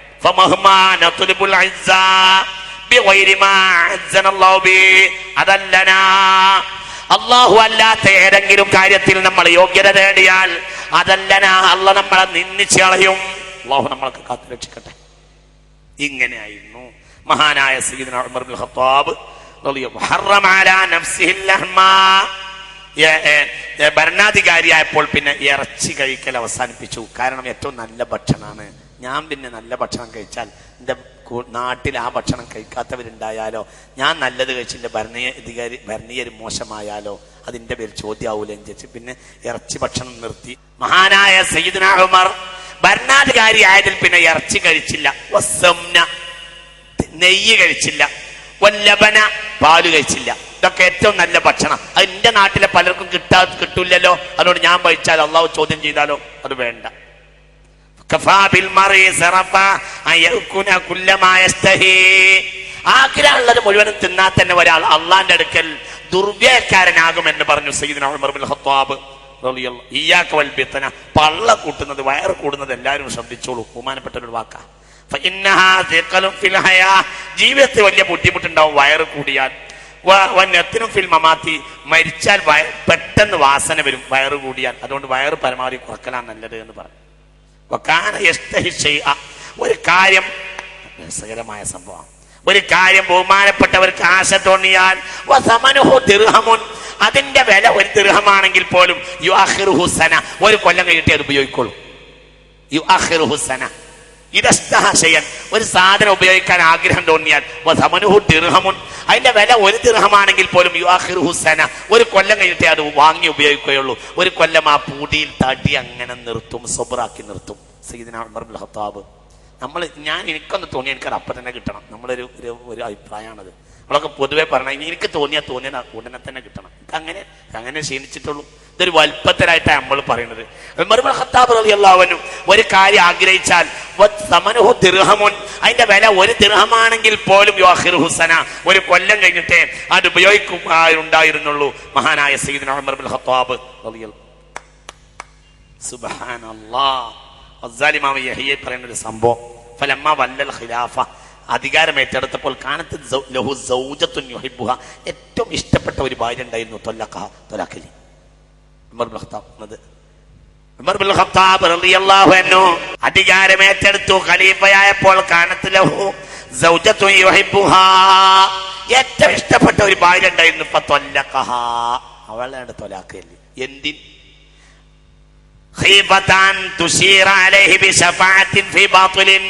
A: അള്ളാഹു അല്ലാത്ത ഏതെങ്കിലും കാര്യത്തിൽ നമ്മൾ യോഗ്യത നേടിയാൽ അതല്ലന, അള്ളാഹ് നമ്മളെ നിന്ദിച്ച് കളയും. അള്ളാഹു നമ്മളൊക്കെ കാത്തു രക്ഷിക്കട്ടെ. ഇങ്ങനെയായിരുന്നു മഹാനായ സയ്യിദുനാ ഉമർ ഇബ്നുൽ ഖത്താബ് ഹറമ അലാ നഫ്സിഹിൽ ലഹ്മ. ഭരണാധികാരിയായപ്പോൾ പിന്നെ ഇറച്ചി കഴിക്കൽ അവസാനിപ്പിച്ചു. കാരണം ഏറ്റവും നല്ല ഭക്ഷണമാണ്. ഞാൻ പിന്നെ നല്ല ഭക്ഷണം കഴിച്ചാൽ എൻ്റെ നാട്ടിൽ ആ ഭക്ഷണം കഴിക്കാത്തവരുണ്ടായാലോ, ഞാൻ നല്ലത് കഴിച്ചില്ല ഭരണീയർ മോശമായാലോ അതിൻ്റെ പേര് ചോദ്യമാവൂല എന്ന് വെച്ച് പിന്നെ ഇറച്ചി ഭക്ഷണം നിർത്തി. മഹാനായ സയ്യിദുനാ ഉമർ ഭരണാധികാരി ആയതിൽ പിന്നെ ഇറച്ചി കഴിച്ചില്ല, നെയ്യ് കഴിച്ചില്ല, വല്ലബന പാല് കഴിച്ചില്ല. ഇതൊക്കെ ഏറ്റവും നല്ല ഭക്ഷണം. അത് എന്റെ നാട്ടിലെ പലർക്കും കിട്ടൂല്ലല്ലോ. അതുകൊണ്ട് ഞാൻ കഴിച്ചാൽ അള്ളാഹു ചോദ്യം ചെയ്താലോ അത് വേണ്ട. ആഗ്രഹമുള്ളത് മുഴുവനും തിന്നാൽ തന്നെ ഒരാൾ അള്ളാന്റെ അടുക്കൽ ദുർവ്യയക്കാരനാകുമെന്ന് പറഞ്ഞു സയ്യിദുനാ ഉമർ ഇബ്നുൽ ഖത്താബ് റളിയല്ലാഹു. ഇയ്യാക വൽ ബിത്ന, പള്ള കൂട്ടുന്നത് വയറ് കൂടുന്നത് എല്ലാവരും ശ്രദ്ധിച്ചോളൂ. ബഹുമാനപ്പെട്ട ഒരു വാക്കാ. ജീവിതത്തിൽ വലിയ ബുദ്ധിമുട്ടുണ്ടാവും വയറ് കൂടിയാൽ. ഫിൽ മമാത്തി, മരിച്ചാൽ പെട്ടെന്ന് വാസന വരും വയറ് കൂടിയാൽ. അതുകൊണ്ട് വയറ് പരമാവധി കുറക്കലാണ് നല്ലത് എന്ന് പറഞ്ഞു. ഒരു കാര്യം, രസകരമായ സംഭവം, ഒരു കാര്യം ബഹുമാനപ്പെട്ടവർക്ക് ആശ തോന്നിയാൽ അതിന്റെ വില ഒരു ദിർഹമാണെങ്കിൽ പോലും യുഅഖിറുഹു സന, ഒരു കൊല്ലം കഴിഞ്ഞിട്ട് അത് ഉപയോഗിക്കുള്ളൂ. യുഅഖിറുഹു സന. ഒരു സാധനം ഉപയോഗിക്കാൻ ആഗ്രഹം തോന്നിയാൽ അതിന്റെ വില ഒരു ദിർഹമാണെങ്കിൽ പോലും യുഅഖിറുഹു സന, ഒരു കൊല്ലം കഴിഞ്ഞിട്ടേ അത് വാങ്ങി ഉപയോഗിക്കുകയുള്ളൂ. ഒരു കൊല്ലം ആ പൂടിയിൽ തടി അങ്ങനെ നിർത്തും, സബ്റാക്കി നിർത്തും സയ്യിദുനാ ഉമർ ഇബ്നുൽ ഖത്താബ്. എനിക്കൊന്ന് തോന്നി എനിക്കത് അപ്പം തന്നെ കിട്ടണം. നമ്മളൊരു അഭിപ്രായമാണത്. നമ്മളൊക്കെ പൊതുവെ പറഞ്ഞാൽ എനിക്ക് തോന്നിയാൽ ഉടനെ തന്നെ കിട്ടണം. അങ്ങനെ ക്ഷീണിച്ചിട്ടുള്ളൂ. ഇതൊരു വൽപ്പത്തരായിട്ടാണ് നമ്മൾ പറയുന്നത്. ഉമർ ഇബ്നുൽ ഖത്താബ് റളിയല്ലാഹു അൻഹു ഒരു കാര്യം ആഗ്രഹിച്ചാൽ സമനുഹു ദിർഹമുൻ, അതിന്റെ വില ഒരു ദിർഹമാണെങ്കിൽ പോലും യുഅഖിറുഹു സന, ഒരു കൊല്ലം കഴിഞ്ഞിട്ടേ അത് ഉപയോഗിക്കുന്നുണ്ടായിരുന്നുള്ളൂ. മഹാനായ സയ്യിദുനാ ഉമർ ഇബ്നുൽ ഖത്താബ് റളിയല്ലാഹു. സുബ്ഹാനല്ലാഹ്. ഗസാലി ഇമാം യഹ്യ പറയുന്ന ഒരു സംഭവം, ഫലമ്മ വല്ലൽ ഖിലാഫ, അധികാരം ഏറ്റെടുത്തപ്പോൾ കാനത്ത് ലഹു സൗജത്തുൻ യുഹിബ്ബുഹ, ഏറ്റവും ഇഷ്ടപ്പെട്ട ഒരു ഭാര്യ ഉണ്ടായിരുന്നു. തൊലാഖലി ഉമർ ഇബ്നുൽ ഖത്താബ് റളിയല്ലാഹു അൻഹു അധികാരം ഏറ്റെടുത്തു. ഖലീഫയായപ്പോൾ കാനത്ത് ലഹു സൗജത്തുൻ യുഹിബ്ബുഹ, ഏറ്റവും ഇഷ്ടപ്പെട്ട ഒരു ഭാര്യ ഉണ്ടായിരുന്നു. ഫതല്ലഖഹ, അവളാണ് തൊലാഖലി. എന്തിൻ? ഖീഫതാൻ തുശീറ അലൈഹി ബിശഫാഅത്തിൻ ഫീ ബാത്തിലിൻ.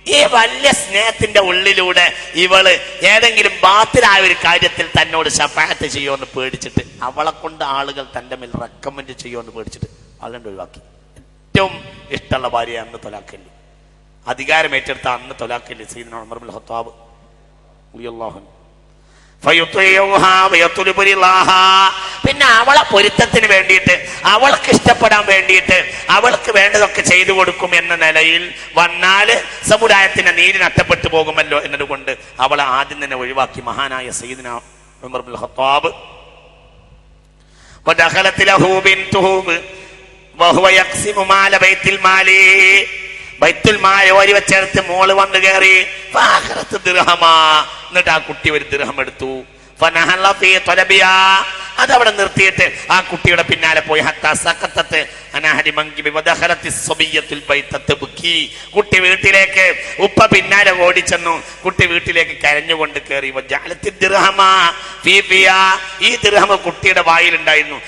A: ഈ വലിയ സ്നേഹത്തിന്റെ ഉള്ളിലൂടെ ഇവള് ഏതെങ്കിലും ബാത്തിലായ ഒരു കാര്യത്തിൽ തന്നോട് ശഫാഅത്ത് ചെയ്യുമെന്ന് പേടിച്ചിട്ട്, അവളെ കൊണ്ട് ആളുകൾ തന്റെ മേൽ റെക്കമെൻഡ് ചെയ്യുമെന്ന് പേടിച്ചിട്ട് അവളുടെ ഒഴിവാക്കി. ഏറ്റവും ഇഷ്ടമുള്ള ഭാര്യ അന്ന് തൊലാഖലി. അധികാരം ഏറ്റെടുത്ത അന്ന് തൊലാഖലി സയ്യിദുനാ ഉമർ ഇബ്നുൽ ഖത്താബ് റളിയല്ലാഹു അൻഹു. പിന്നെ അവളെ പൊരുത്തത്തിന് വേണ്ടിയിട്ട്, അവൾക്ക് ഇഷ്ടപ്പെടാൻ വേണ്ടിയിട്ട്, അവൾക്ക് വേണ്ടതൊക്കെ ചെയ്തു കൊടുക്കും എന്ന നിലയിൽ വന്നാൽ സമുദായത്തിന്റെ നീതി നഷ്ടപ്പെട്ടു പോകുമല്ലോ എന്നതുകൊണ്ട് അവളെ ആദ്യം തന്നെ ഒഴിവാക്കി മഹാനായ സയ്യിദുനാ ഉമർ ഇബ്നുൽ ഖത്താബ്. ബൈത്തുൽ മാൽ ഓരി വെച്ചെടുത്ത് മോള് വന്ന് കയറി. എന്നിട്ട് ആ കുട്ടി ഒരു ദിർഹം എടുത്തു. അതവിടെ നിർത്തിയിട്ട് ആ കുട്ടിയുടെ പിന്നാലെ പോയി. കുട്ടി വീട്ടിലേക്ക്, ഉപ്പ പിന്നാലെ ഓടിച്ചെന്നു. കുട്ടി വീട്ടിലേക്ക് കരഞ്ഞുകൊണ്ട് കയറി. ഈ ദിർഹം കുട്ടിയുടെ വായിലുണ്ടായിരുന്നു.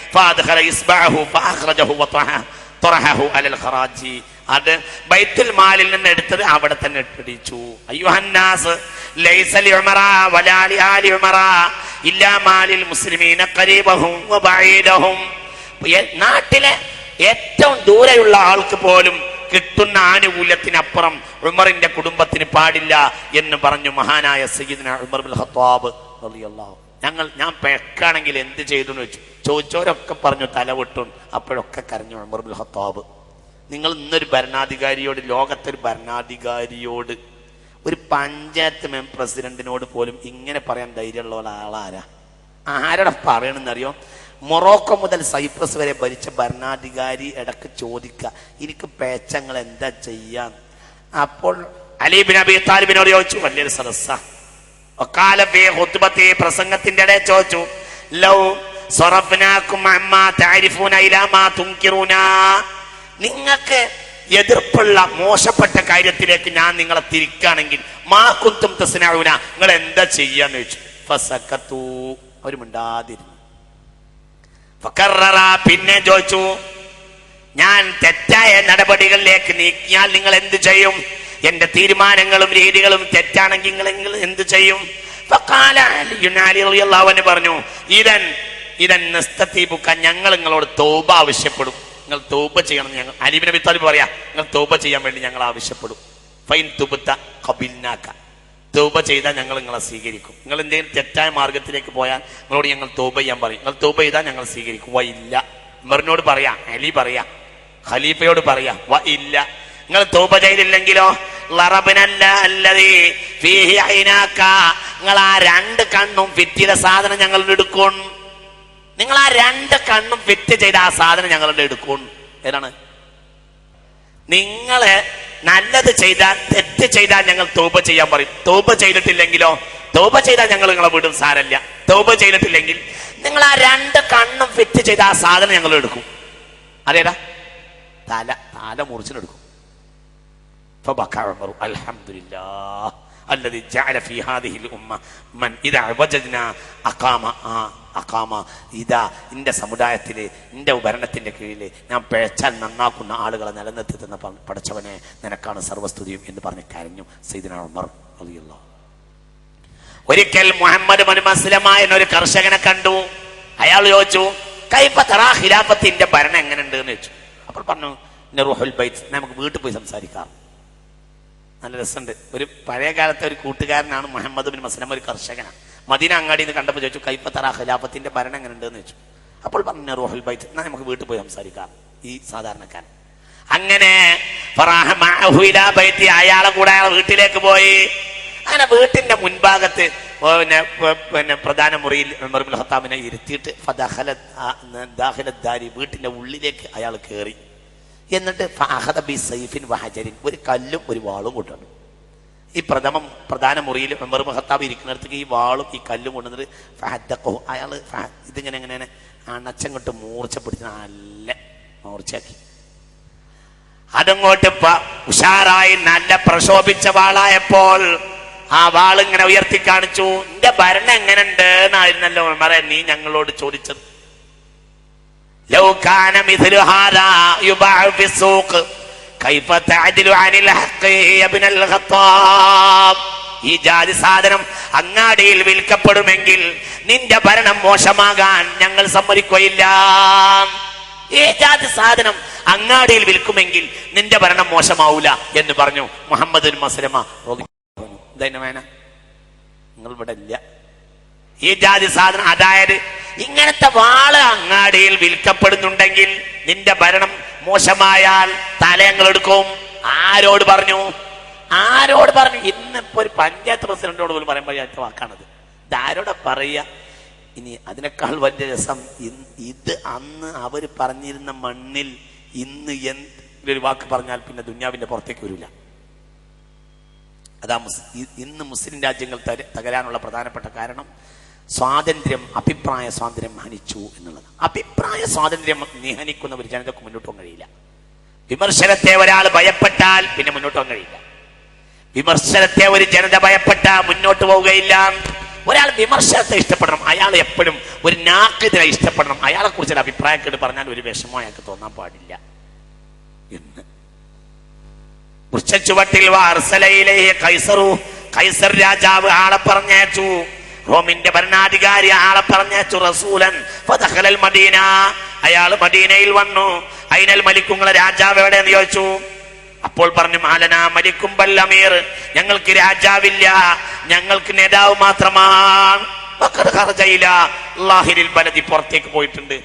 A: അത് ബൈത്തുൽ മാലിൽ നിന്ന് എടുത്തത് അവിടെ തന്നെ ഇട്ടിടിച്ചു. അയ്യുഹന്നാസ് ലൈസ ലിഉമറ വലാ ലിആലി ഉമറ ഇല്ലാ മാലിൽ മുസ്ലിമീന ഖരീബഹും വബഈദഹും. നാട്ടിലെ ഏറ്റവും ദൂരെയുള്ള ആൾക്ക് പോലും കിട്ടുന്ന ആനുകൂല്യത്തിനപ്പുറം ഉമറിന്റെ കുടുംബത്തിന് പാടില്ല എന്ന് പറഞ്ഞു മഹാനായ സയ്യിദുനാ ഉമർ ഇബ്നുൽ ഖത്താബ് റളിയല്ലാഹു. ഞാൻ പെക്കാണെങ്കിൽ എന്ത് ചെയ്തു എന്ന് ചോദിച്ചവരൊക്കെ പറഞ്ഞു തലവെട്ടും. അപ്പോഴൊക്കെ കരഞ്ഞു ഉമർ ഇബ്നുൽ ഖത്താബ്. നിങ്ങൾ ഇന്നൊരു ഭരണാധികാരിയോട്, ലോകത്തൊരു ഭരണാധികാരിയോട് ഒരു പഞ്ചായത്ത് പ്രസിഡന്റിനോട് പോലും ഇങ്ങനെ പറയാൻ ധൈര്യമുള്ള ആളാരാ? ആരുടെ പറയണമെന്നറിയോ? മൊറോക്കോ മുതൽ സൈപ്രസ് വരെ ഭരിച്ച ഭരണാധികാരി ഇടക്ക് ചോദിക്കുക, എനിക്ക് പേച്ചങ്ങൾ എന്താ ചെയ്യാൻ? അപ്പോൾ അലി ബിൻ അബി താലിബിനോട് ചോദിച്ചു, വലിയൊരു സദസ്സ പ്രസംഗത്തിന്റെ ഇടയിൽ ചോദിച്ചു, ലൗ സ്വറഫ്നാകും അമ്മാ തഅരിഫൂന ഇലാ മാ തുൻകിറൂന, നിങ്ങൾക്ക് എതിർപ്പുള്ള മോശപ്പെട്ട കാര്യത്തിലേക്ക് ഞാൻ നിങ്ങളെ തിരിക്കുകയാണെങ്കിൽ മാ കുന്തും തസ്നഊന, നിങ്ങൾ എന്താ ചെയ്യാന്ന് ചോദിച്ചു. ഫസക്കത്തു, അവർ മിണ്ടാതിരുന്നു. ഫകററ, പിന്നെ ചോദിച്ചു, ഞാൻ തെറ്റായ നടപടികളിലേക്ക് നീക്കിയാൽ നിങ്ങൾ എന്ത് ചെയ്യും? എന്റെ തീരുമാനങ്ങളും രീതികളും തെറ്റാണെങ്കിൽ നിങ്ങൾ എന്ത് ചെയ്യും? ഫഖാല അലി റളിയല്ലാഹു അൻഹു പറഞ്ഞു, ഇദൻ നസ്തതീബുക, ഞങ്ങൾ നിങ്ങളോട് തൗബ ആവശ്യപ്പെടും. നിങ്ങൾ തൗബ ചെയ്യണം. ഞങ്ങൾ അലി ഇബ്നു അബി ത്വാലിബ് പറയാ, നിങ്ങൾ തൗബ ചെയ്യാൻ വേണ്ടി ഞങ്ങൾ ആവശ്യപ്പെടും. ഫൈൻ തുബ്ത ഖബിൽനാക, തൗബ ചെയ്താൽ ഞങ്ങൾ നിങ്ങളെ സ്വീകരിക്കും. നിങ്ങൾ എന്തെങ്കിലും തെറ്റായ മാർഗത്തിലേക്ക് പോയാൽ നിങ്ങളോട് ഞങ്ങൾ തൗബ ചെയ്യാൻ പറയും. നിങ്ങൾ തൗബ ചെയ്താൽ ഞങ്ങൾ സ്വീകരിക്കും. വ ഇല്ല, ഉമറിനോട് പറയാ, അലി പറയാ, ഖലീഫയോട് പറയാ, വ ഇല്ല, നിങ്ങൾ തൗബ ചെയ്തില്ലെങ്കിലോ നിങ്ങൾ ആ രണ്ട് കണ്ണും ഫിറ്റ് ചെയ്ത സാധനം ഞങ്ങളുടെ എടുക്കും. നിങ്ങൾ ആ രണ്ട് കണ്ണും ഫിറ്റ് ചെയ്ത ആ സാധനം ഞങ്ങളുടെ എടുക്കും. ഏതാണ്? നിങ്ങള് നല്ലത് ചെയ്താൽ, തെറ്റ് ചെയ്താൽ ഞങ്ങൾ തൗബ ചെയ്യാൻ പറയും. തൗബ ചെയ്തിട്ടില്ലെങ്കിലോ? തൗബ ചെയ്താൽ ഞങ്ങൾ നിങ്ങളെ വിടും, സാരല്ല. തൗബ ചെയ്തിട്ടില്ലെങ്കിൽ നിങ്ങൾ ആ രണ്ട് കണ്ണും ഫിറ്റ് ചെയ്ത ആ സാധനം ഞങ്ങൾ എടുക്കും. അതേടാ? തല മുറിച്ചിനെടുക്കും. അൽഹംദുലില്ലാഹ് الذي جعل في هذه الأمة من إذا وجدنا أقام ഇതാ എൻ്റെ സമുദായത്തിലെ, എൻ്റെ ഭരണത്തിന്റെ കീഴിൽ ഞാൻ പേച്ചാൽ നന്നാക്കുന്ന ആളുകളെ നിലനിർത്തി തന്ന പടച്ചവനെ, നിനക്കാണ് സർവസ്തുതിയും എന്ന് പറഞ്ഞ് കരഞ്ഞു സയ്യിദുനാ ഉമർ റളിയല്ലാഹു. ഒരിക്കൽ മുഹമ്മദ് ബിൻ മസ്ലമ എന്നൊരു കർഷകനെ കണ്ടു. അയാൾ ചോദിച്ചു, കൈഫ തറാ ഖിലാഫത്തിന്റെ ഭരണം എങ്ങനെയുണ്ട് എന്ന് ചോദിച്ചു. അപ്പോൾ പറഞ്ഞു, റൂഹുൽ ബൈത്ത്, നമുക്ക് വീട്ടിൽ പോയി സംസാരിക്കാം. നല്ല രസമുണ്ട്. ഒരു പഴയ കാലത്തെ ഒരു കൂട്ടുകാരനാണ് മുഹമ്മദ് ബിൻ മസ്ലമ, ഒരു കർഷകനാണ്. മദീന അങ്ങാടിയിൽ നിന്ന് കണ്ടപ്പോൾ ചോദിച്ചു, കൈഫ തറാ ഖിലാഫത്തിന്റെ ഭരണം എങ്ങനെ ഉണ്ടെന്ന് ചോദിച്ചു. അപ്പോൾ പറഞ്ഞു, റൂഹുൽ ബൈത്ത്, എന്നാൽ നമുക്ക് വീട്ടിൽ പോയി സംസാരിക്കാം. ഈ സാധാരണക്കാരൻ അങ്ങനെ അയാളെ കൂടെ അയാളെ വീട്ടിലേക്ക് പോയി. അങ്ങനെ വീട്ടിന്റെ മുൻഭാഗത്ത് പിന്നെ പ്രധാന മുറിയിൽ ഉമർ ഇബ്നുൽ ഖത്താബിനെ ഇരുത്തിയിട്ട് വീട്ടിന്റെ ഉള്ളിലേക്ക് അയാൾ കയറി. എന്നിട്ട് ഒരു കല്ലും ഒരു വാളും കൊണ്ടുവന്നു. ഈ പ്രധാന മുറിയിൽ ഉമർ ഇബ്നുൽ ഖത്താബ് ഇരിക്കുന്നിടത്തേക്ക് ഈ വാളും ഈ കല്ലും കൊണ്ടുവന്നിട്ട് അയാൾ ഇതിങ്ങനെ എങ്ങനെയാണ് അണച്ചങ്ങോട്ട് മൂർച്ചപ്പിടിച്ച് നല്ല മൂർച്ചയാക്കി. അതങ്ങോട്ട് ഉഷാറായി നല്ല പ്രക്ഷോഭിച്ച വാളായപ്പോൾ ആ വാളിങ്ങനെ ഉയർത്തി കാണിച്ചു. എന്റെ ഭരണം എങ്ങനെയുണ്ട് എന്നായിരുന്നല്ലോ ഉമറേ നീ ഞങ്ങളോട് ചോദിച്ചത്. ലൗ കാന മിഥ്ലു ഹാദാ യുബാഉ ഫിസ്സൂഖ് കൈഫ തഅദിലു അനിൽ ഹഖ് ഇബ്നുൽ ഖത്താബ്. ഈ ജാതി സാധനം അങ്ങാടിയിൽ വിൽക്കപ്പെടുമെങ്കിൽ നിന്റെ ഭരണം മോശമാകാൻ ഞങ്ങൾ സമ്മതിക്കുകയില്ല. ഈ ജാതി സാധനം അങ്ങാടിയിൽ വിൽക്കുമെങ്കിൽ നിന്റെ ഭരണം മോശമാവൂല എന്ന് പറഞ്ഞു മുഹമ്മദ് ബിൻ മസ്ലമ. നിങ്ങൾ ഇവിടെ ഇല്ല. ഈ ജാതി സാധനം, അതായത് ഇങ്ങനത്തെ വാള് അങ്ങാടിയിൽ വിൽക്കപ്പെടുന്നുണ്ടെങ്കിൽ നിന്റെ ഭരണം മോശമായാൽ തലയങ്ങൾ എടുക്കും. ആരോട് പറഞ്ഞു? ആരോട് പറഞ്ഞു? ഇന്നിപ്പോ ഒരു പഞ്ചായത്ത് പ്രസിഡന്റിനോട് പോലും പറയാൻ പറ്റാത്ത വാക്കാണത്. ഇത് ആരോടെ പറയാ? ഇനി അതിനേക്കാൾ വലിയ രസം, ഇത് അന്ന് അവർ പറഞ്ഞിരുന്ന മണ്ണിൽ ഇന്ന് എന്തൊരു വാക്ക് പറഞ്ഞാൽ പിന്നെ ദുന്യാവിന്റെ പുറത്തേക്ക് വരില്ല. അതാ ഇന്ന് മുസ്ലിം രാജ്യങ്ങൾ തകരാനുള്ള പ്രധാനപ്പെട്ട കാരണം സ്വാതന്ത്ര്യം, അഭിപ്രായ സ്വാതന്ത്ര്യം ഹനിച്ചു എന്നുള്ളത്. അഭിപ്രായ സ്വാതന്ത്ര്യം നിഹനിക്കുന്ന ഒരു ജനതക്ക് മുന്നോട്ട് പോകാൻ കഴിയില്ല. വിമർശനത്തെ ഒരാൾ ഭയപ്പെട്ടാൽ പിന്നെ മുന്നോട്ട് പോകാൻ കഴിയില്ല. വിമർശനത്തെ ഒരു ജനത ഭയപ്പെട്ടാൽ മുന്നോട്ട് പോവുകയില്ല. ഒരാൾ വിമർശനത്തെ ഇഷ്ടപ്പെടണം, അയാൾ എപ്പോഴും ഒരു നാക്കിനെ ഇഷ്ടപ്പെടണം. അയാളെ കുറിച്ച് അഭിപ്രായക്കേട് പറഞ്ഞാൽ ഒരു വിഷമം അയാൾക്ക് തോന്നാൻ പാടില്ല എന്ന്. വൃക്ഷച്ചുവട്ടിൽ കൈസർ രാജാവ് ആളെ പറഞ്ഞയച്ചു. റോമിന്റെ ഭരണാധികാരി ആളെ പറഞ്ഞയച്ചു. റസൂലൻ ഫദഖലൽ മദീന. അയാൾ മദീനയിൽ വന്നു. ഐനൽ മലിക്കുങ്ങളെ രാജാവ് എവിടെയെന്ന് ചോദിച്ചു. അപ്പോൾ പറഞ്ഞു, മാലനാ മലിക്കും ബൽ അമീർ, ഞങ്ങൾക്ക് രാജാവില്ല, ഞങ്ങൾക്ക് നേതാവ് മാത്രമാണ്. പുറത്തേക്ക് പോയിട്ടുണ്ട്.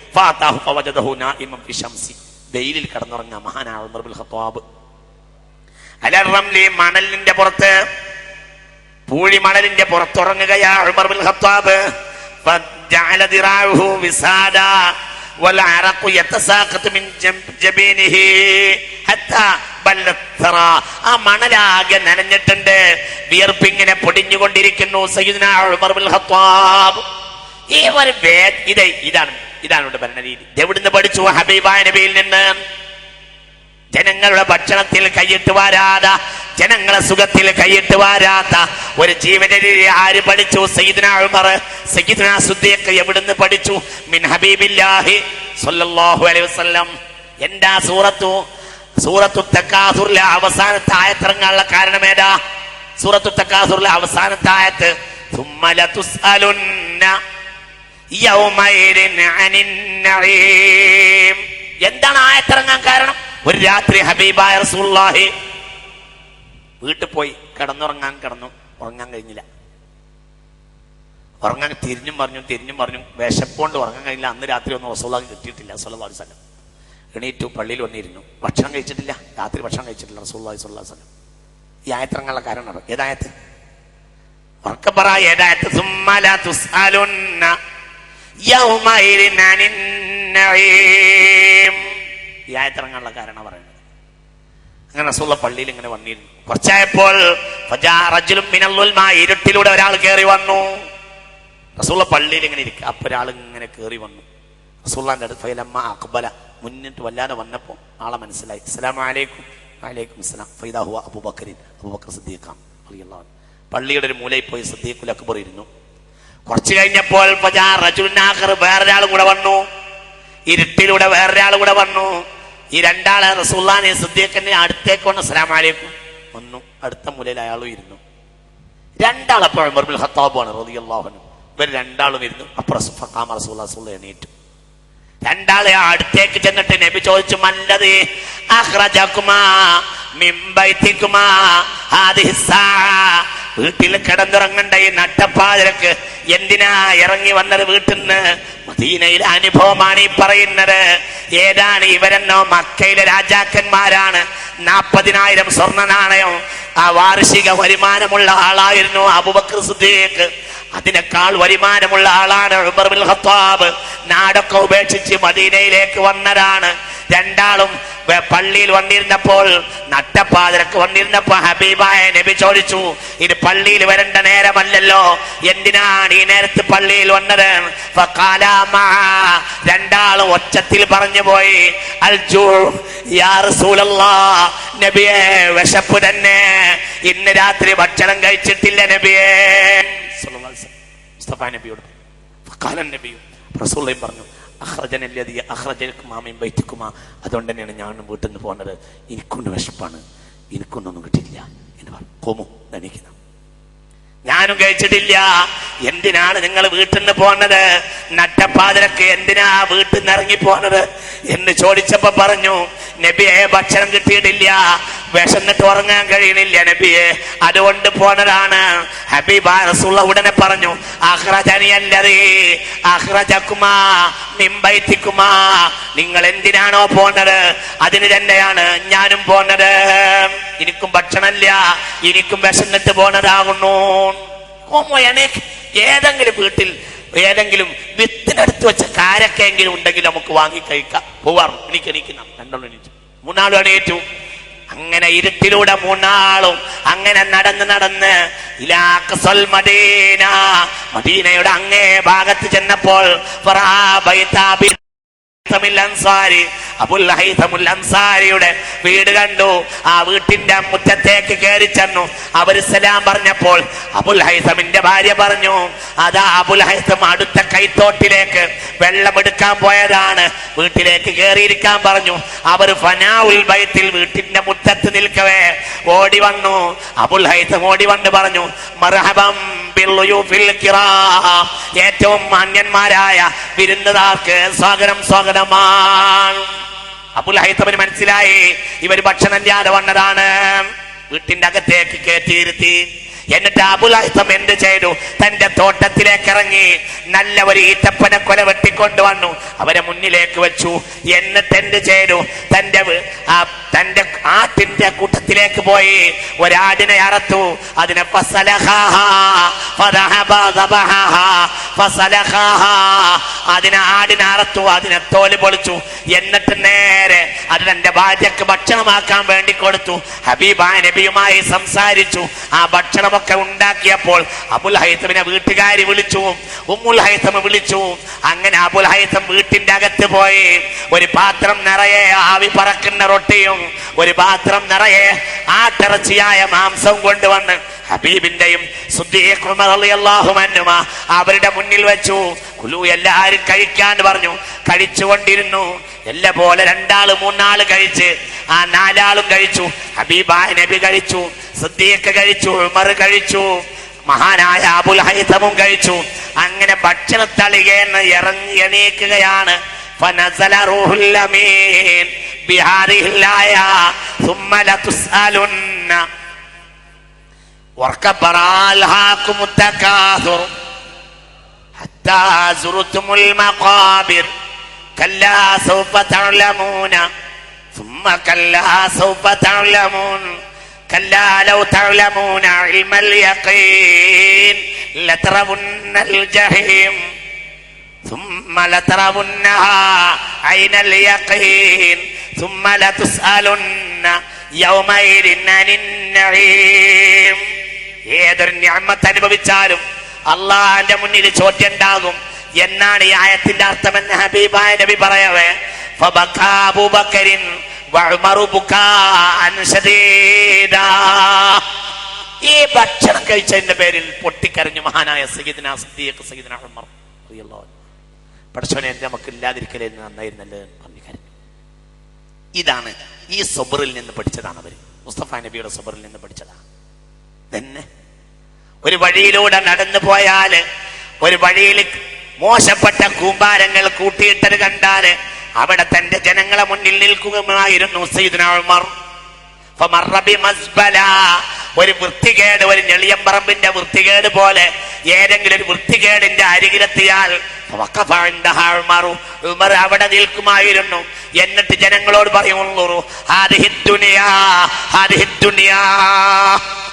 A: വെയിലിൽ കടന്നുറങ്ങ മഹാനായ ഉമർ ഇബ്നുൽ ഖത്താബ്. അലർ റംലി, മണലിന്റെ പുറത്ത് പൂഴിമണലിന്റെ പുറത്തുറങ്ങുകയാ ഉമർ ബിൻ ഖത്താബ്. ഫജഅല ദിറാഉഹു വിസാദാ വൽഅറഖു യതസാഖതു മിൻ ജബീനിഹി ഹത്താ ബല്ലത്തറ. ആ മണലാകെ നനഞ്ഞിട്ടുണ്ട്, വിയർപ്പിങ്ങനെ പൊടിഞ്ഞുകൊണ്ടിരിക്കുന്നു. സയ്യിദുനാ ഉമർ ബിൻ ഖത്താബ് ഈ ഒരു ഇതാണ് ഇവിടെ ഭരണരീതി. എവിടുന്ന് പഠിച്ചു? ഹബീബായ നബിയിൽ നിന്ന്. ജനങ്ങളുടെ ഭക്ഷണത്തിൽ കൈയിട്ട് വാരാത്ത, ജനങ്ങളെ സുഖത്തിൽ കൈയിട്ട് വാരാത്ത ഒരു ജീവന രീതി ആര് പഠിച്ചു? സയ്യിദുനാ ഉമർ, സയ്യിദുനാ സിദ്ദീഖ്. എവിടുന്ന് പഠിച്ചു? മിൻ ഹബീബില്ലാഹി സ്വല്ലല്ലാഹു അലൈഹി വസല്ലം. എന്താ സൂറത്തു തകാസുറിലെ അവസാനത്തെ ആയത്തിറങ്ങാനുള്ള കാരണം ഏതാ? സൂറത്തു തകാസുറിലെ അവസാനത്തെ ആയത്ത് ثم لتسألن يومئذ عن النعيم. എന്താണ് ആയത്തിറങ്ങാൻ കാരണം? ഒരു രാത്രി ഹബീബായ റസൂലുള്ളാഹി വീട്ടിൽ പോയി ഉറങ്ങാൻ കഴിഞ്ഞില്ല. ഉറങ്ങാൻ തിരിഞ്ഞും പറഞ്ഞു വിശപ്പോണ്ട് ഉറങ്ങാൻ കഴിഞ്ഞില്ല. അന്ന് രാത്രി ഒന്നും റസൂലുള്ളാഹി കിട്ടിയിട്ടില്ല സ്വല്ലല്ലാഹു അലൈഹി വസല്ലം. എണീറ്റു, പള്ളിയിൽ വന്നിരുന്നു. ഭക്ഷണം കഴിച്ചിട്ടില്ല, രാത്രി ഭക്ഷണം കഴിച്ചിട്ടില്ല റസൂലുള്ളാഹി സ്വല്ലല്ലാഹു അലൈഹി വസല്ലം. ഈ ആയത്തിറങ്ങാനുള്ള കാരണം ഏതായത്ത്? ഉറക്കെ പറ, ഏതായത്ത്? ثم لتسألن يومئذ عن النعيم. ഈ ആയത്തിറങ്ങാനുള്ള കാരണം പറയുന്നത്. അങ്ങനെ റസൂലുള്ളാഹി പള്ളിയിൽ ഇങ്ങനെ വന്നിരുന്നു. കുറച്ചായപ്പോൾ ഇരുട്ടിലൂടെ ഒരാൾ കയറി വന്നു. റസൂലുള്ളാഹി പള്ളിയിൽ ഇങ്ങനെ ഇരിക്കുക. അപ്പൊ ഒരാൾ ഇങ്ങനെ കയറി വന്നു റസൂലുള്ളാഹിന്റെ അടുത്ത്. ഫലമ്മ അഖ്ബല, മുന്നിട്ട് വല്ലാതെ വന്നപ്പോ ആളെ മനസ്സിലായി. അസ്സലാമു അലൈക്കും. വഅലൈക്കും അസ്സലാം. ഫൈദാ ഹുവ അബൂബക്കർ സിദ്ദീഖ് റളിയല്ലാഹു അൻഹു. പള്ളിയുടെ ഒരു മൂലയിൽ പോയി സിദ്ദീഖുൽ അക്ബർ ഇരുന്നു. കുറച്ച് കഴിഞ്ഞപ്പോൾ വേറൊരാൾ കൂടെ വന്നു. ഇരുട്ടിലൂടെ വേറൊരാൾ കൂടെ വന്നു. ഈ രണ്ടാളെ റസൂലുള്ളാഹിനെ സിദ്ദീഖിനെ അടുത്തേക്ക് വന്നു. അസ്സലാമു അലൈക്കും വന്നു. അടുത്ത മൂലയിൽ അയാളും ഇരുന്നു. രണ്ടാളപ്പോൾ ഉമർ ബിൻ ഖത്താബ് ആണ് റളിയല്ലാഹു അൻഹു. ഇവർ രണ്ടാളും ഇരുന്നു. അപ്പോൾ റസൂലുള്ളാഹി എണീറ്റു. രണ്ടാളെ അടുത്തേക്ക് ചെന്നിട്ട് നബി ചോദിച്ചു, മല്ലദീ അഖ്റജകുമാ മിൻ ബൈതികുമാ ഹാദിഹി സാഅ. വീട്ടിൽ കിടന്നുറങ്ങണ്ട ഈ നട്ടപ്പാതിരക്ക് എന്തിനാ ഇറങ്ങി വന്നത് വീട്ടിൽ നിന്ന്? മദീനയിലെ അനുഭവമാണ് ഈ പറയുന്നത്. ഏതാണ് ഇവരെന്നോ? മക്കയിലെ രാജാക്കന്മാരാണ്. 40,000 സ്വർണ്ണ നാണയം ആ വാർഷിക വരുമാനമുള്ള ആളായിരുന്നു അബൂബക്കർ സിദ്ദീഖ്. അതിനേക്കാൾ വരുമാനമുള്ള ആളാണ് ഉമർ ബിൻ ഖത്താബ്. നാടൊക്കെ ഉപേക്ഷിച്ച് മദീനയിലേക്ക് വന്നതാണ്. രണ്ടാളും പള്ളിയിൽ വന്നിരുന്നപ്പോൾ, നട്ടപ്പാതിരക്ക് വന്നിരുന്നപ്പോ ഹബീബായ നബി ചോദിച്ചു, ഇത് പള്ളിയിൽ വരേണ്ട നേരമല്ലല്ലോ, എന്തിനാണ് ഈ നേരത്ത് പള്ളിയിൽ വന്നത്? രണ്ടാളും ഒച്ചത്തിൽ പറഞ്ഞു പോയി, അൽജൂ യാ റസൂലല്ലാഹ്, നബിയെ വിശപ്പ് തന്നെ, ഇന്ന് രാത്രി ഭക്ഷണം കഴിച്ചിട്ടില്ല നബിയെ. മുസ്തഫ നബിയോട് റസൂലുള്ളാഹി പറഞ്ഞു, അതുകൊണ്ട് തന്നെയാണ് ഞാൻ വീട്ടിൽ നിന്ന് പോകുന്നത്. എനിക്കൊണ്ട് വിശപ്പാണ്, എനിക്കൊന്നും കിട്ടിയില്ല എന്ന് പറഞ്ഞു. കോമു ധനിക്കുന്നു, ഞാനും കഴിച്ചിട്ടില്ല. എന്തിനാണ് നിങ്ങൾ വീട്ടിൽ നിന്ന് പോന്നത്? നട്ടപ്പാതിരക്ക് എന്തിനാ വീട്ടിൽ നിന്ന് ഇറങ്ങി പോന്നത് എന്ന് ചോദിച്ചപ്പോ പറഞ്ഞു, നബിയെ ഭക്ഷണം കിട്ടിയിട്ടില്ല, വിശന്നിട്ട് ഉറങ്ങാൻ കഴിയണില്ല നബിയെ, അതുകൊണ്ട് പോന്നതാണ്. ഹബീബായ റസൂലുള്ളാഹി ഉടനെ പറഞ്ഞു, അഖ്റജനി അല്ലദീ അഖ്റജകുമാ മിൻ ബൈതികുമാ, നിങ്ങൾ എന്തിനാണോ പോന്നത് അതിന് തന്നെയാണ് ഞാനും പോന്നത്. എനിക്കും ഭക്ഷണമില്ല, എനിക്കും വിശന്നിട്ട് പോന്നതാകുന്നു. ഏതെങ്കിലും വീട്ടിൽ ഏതെങ്കിലും വിത്തിനടുത്ത് വെച്ച കാരക്കെങ്കിലും ഉണ്ടെങ്കിൽ നമുക്ക് വാങ്ങി കഴിക്കാം. പോവാറും എണീക്കണം, രണ്ടാളും എണീച്ചു, മൂന്നാളും എണീറ്റു. അങ്ങനെ ഇരുട്ടിലൂടെ മൂന്നാളും അങ്ങനെ നടന്ന് മദീനയുടെ അങ്ങേ ഭാഗത്ത് ചെന്നപ്പോൾ അബുൽ ഹൈതമുൽ അൻസാരിയുടെ വീട് കണ്ടു. ആ വീട്ടിന്റെ മുറ്റത്തേക്ക് കയറി ചെന്നു. അവർ സലാം പറഞ്ഞപ്പോൾ അബുൽ ഹൈതമിന്റെ ഭാര്യ പറഞ്ഞു, അതാ അബുൽ ഹൈതം അടുത്ത കൈത്തോട്ടിലേക്ക് വെള്ളമെടുക്കാൻ പോയതാണ്, വീട്ടിലേക്ക് കയറിയിരിക്കാൻ പറഞ്ഞു. അവർ ഫനാഉൽ ബൈത്തിൽ വീട്ടിന്റെ മുറ്റത്ത് നിൽക്കവേ ഓടി വന്നു. അബുൽ ഹൈതം ഓടി വന്ന് പറഞ്ഞു, മർഹബം ബിൽയുഫിൽ കിറാം, ഏറ്റവും മാന്യന്മാരായ വിരുന്നുകാർക്ക് സ്വാഗതമാണ്. അബുൽ ഹൈതമിന് മനസ്സിലായി ഇവർ ഭക്ഷണം ഇല്ലാതെ വന്നതാണ്. വീട്ടിന്റെ അകത്തേക്ക് കയറ്റിയിരുത്തി. എന്നിട്ട് അബുൽ ഹൈതം എന്ത് ചെയ്തു? തന്റെ തോട്ടത്തിലേക്ക് ഇറങ്ങി നല്ല ഒരു ഈത്തപ്പന കൊല വെട്ടിക്കൊണ്ടുവന്നു, അവരെ മുന്നിലേക്ക് വെച്ചു. എന്നിട്ട് എന്ത് ചെയ്തു? തന്റെ ആട്ടിന്റെ കൂട്ടത്തിലേക്ക് പോയി ഒരാടിനെ അറുത്തു. അതിനെ അതിനെ ആടിനെ അറുത്തു, അതിനെ തോല് പൊളിച്ചു. എന്നിട്ട് നേരെ അത് തന്റെ ഭാര്യക്ക് ഭക്ഷണമാക്കാൻ വേണ്ടി കൊടുത്തു. ഹബീബായ നബിയുമായി സംസാരിച്ചു. ആ ഭക്ഷണമൊക്കെ ഉണ്ടാക്കിയപ്പോൾ അബുൽ ഹൈതമിനെ വീട്ടുകാരി വിളിച്ചു, ഉമ്മുൽ ഹൈതം വിളിച്ചു. അങ്ങനെ അബുൽ ഹൈതം വീട്ടിന്റെ അകത്ത് പോയി ഒരു പാത്രം നിറയെ ആവി പറക്കുന്ന റൊട്ടിയും ഒരു പാത്രം നിറയെ ആട്ടിറച്ചിയായ മാംസവും കൊണ്ടുവന്ന് ഹബീബിന്റെയും അവരുടെ മുന്നിൽ വെച്ചു. കുലു, എല്ലാരും കഴിക്കാൻ പറഞ്ഞു. കഴിച്ചുകൊണ്ടിരുന്നു. എല്ലാ പോലെ 2 ആള് 3 ആള് കഴിച്ച് ആ 4 ആളും കഴിച്ചു. ഹബീബായ നബി കഴിച്ചു, സിദ്ദീഖ് കഴിച്ചു, ഉമർ കഴിച്ചു, മഹാനായ അബുൽ ഹൈതമും കഴിച്ചു. അങ്ങനെ ഭക്ഷണത്തളികയെന്ന് ഇറങ്ങി എണീക്കുകയാണ്. فنزل روح الأمين بهذه الآية ثم لتسألن واركبر ألهاكم التكاثر حتى زرتم المقابر كلا سوف تعلمون ثم كلا سوف تعلمون كلا لو تعلمون علم اليقين لترون الجحيم ثم لترونها عين اليقين ثم لتسألن يومئذ عن النعيم. ഏതൊരു നിഅമത്ത് അനുഭവിച്ചാലും അള്ളാന്റെ മുന്നിൽ ചോദ്യം ഉണ്ടാകും എന്നാണ് ഈ ആയത്തിന്റെ അർത്ഥമെന്ന് ഹബീബായ നബി പറയവേ. ഫബകാ അബൂബക്കറിൻ വഉമറു ബുകാഅൻ ശദീദാ. ഈ ഭക്ഷണം കഴിച്ചതിന്റെ പേരിൽ പൊട്ടിക്കരഞ്ഞു മഹാനായ സയ്യിദ്നാ സിദ്ദീഖ്, സയ്യിദ്നാ ഉമർ റളിയല്ലാഹു അൻഹു. പഠിച്ചവനെ എന്റെ നമുക്ക് ഇല്ലാതിരിക്കലേ നന്നായിരുന്നല്ലേ പറഞ്ഞു കരഞ്ഞു. ഇതാണ് ഈ സബറിൽ നിന്ന് പഠിച്ചതാണ് അവര്. മുസ്തഫ നബിയുടെ സബറിൽ നിന്ന് പഠിച്ചതാണ്. തന്നെ ഒരു വഴിയിലൂടെ നടന്നു പോയാല് ഒരു വഴിയിൽ മോശപ്പെട്ട കൂമ്പാരങ്ങൾ കൂട്ടിയിട്ടത് കണ്ടാല് അവിടെ തന്റെ ജനങ്ങളെ മുന്നിൽ നിൽക്കുകയായിരുന്നു സയ്യിദ്നാ ഉമർ. ഒരു വൃത്തികേട്, ഒരു ഞെളിയമ്പറമ്പിന്റെ വൃത്തികേട് പോലെ ഏതെങ്കിലും ഒരു വൃത്തികേടിന്റെ അരികിലെത്തിയാൽ ഉമർ അവിടെ നിൽക്കുമായിരുന്നു. എന്നിട്ട് ജനങ്ങളോട് പറയുള്ളൂ,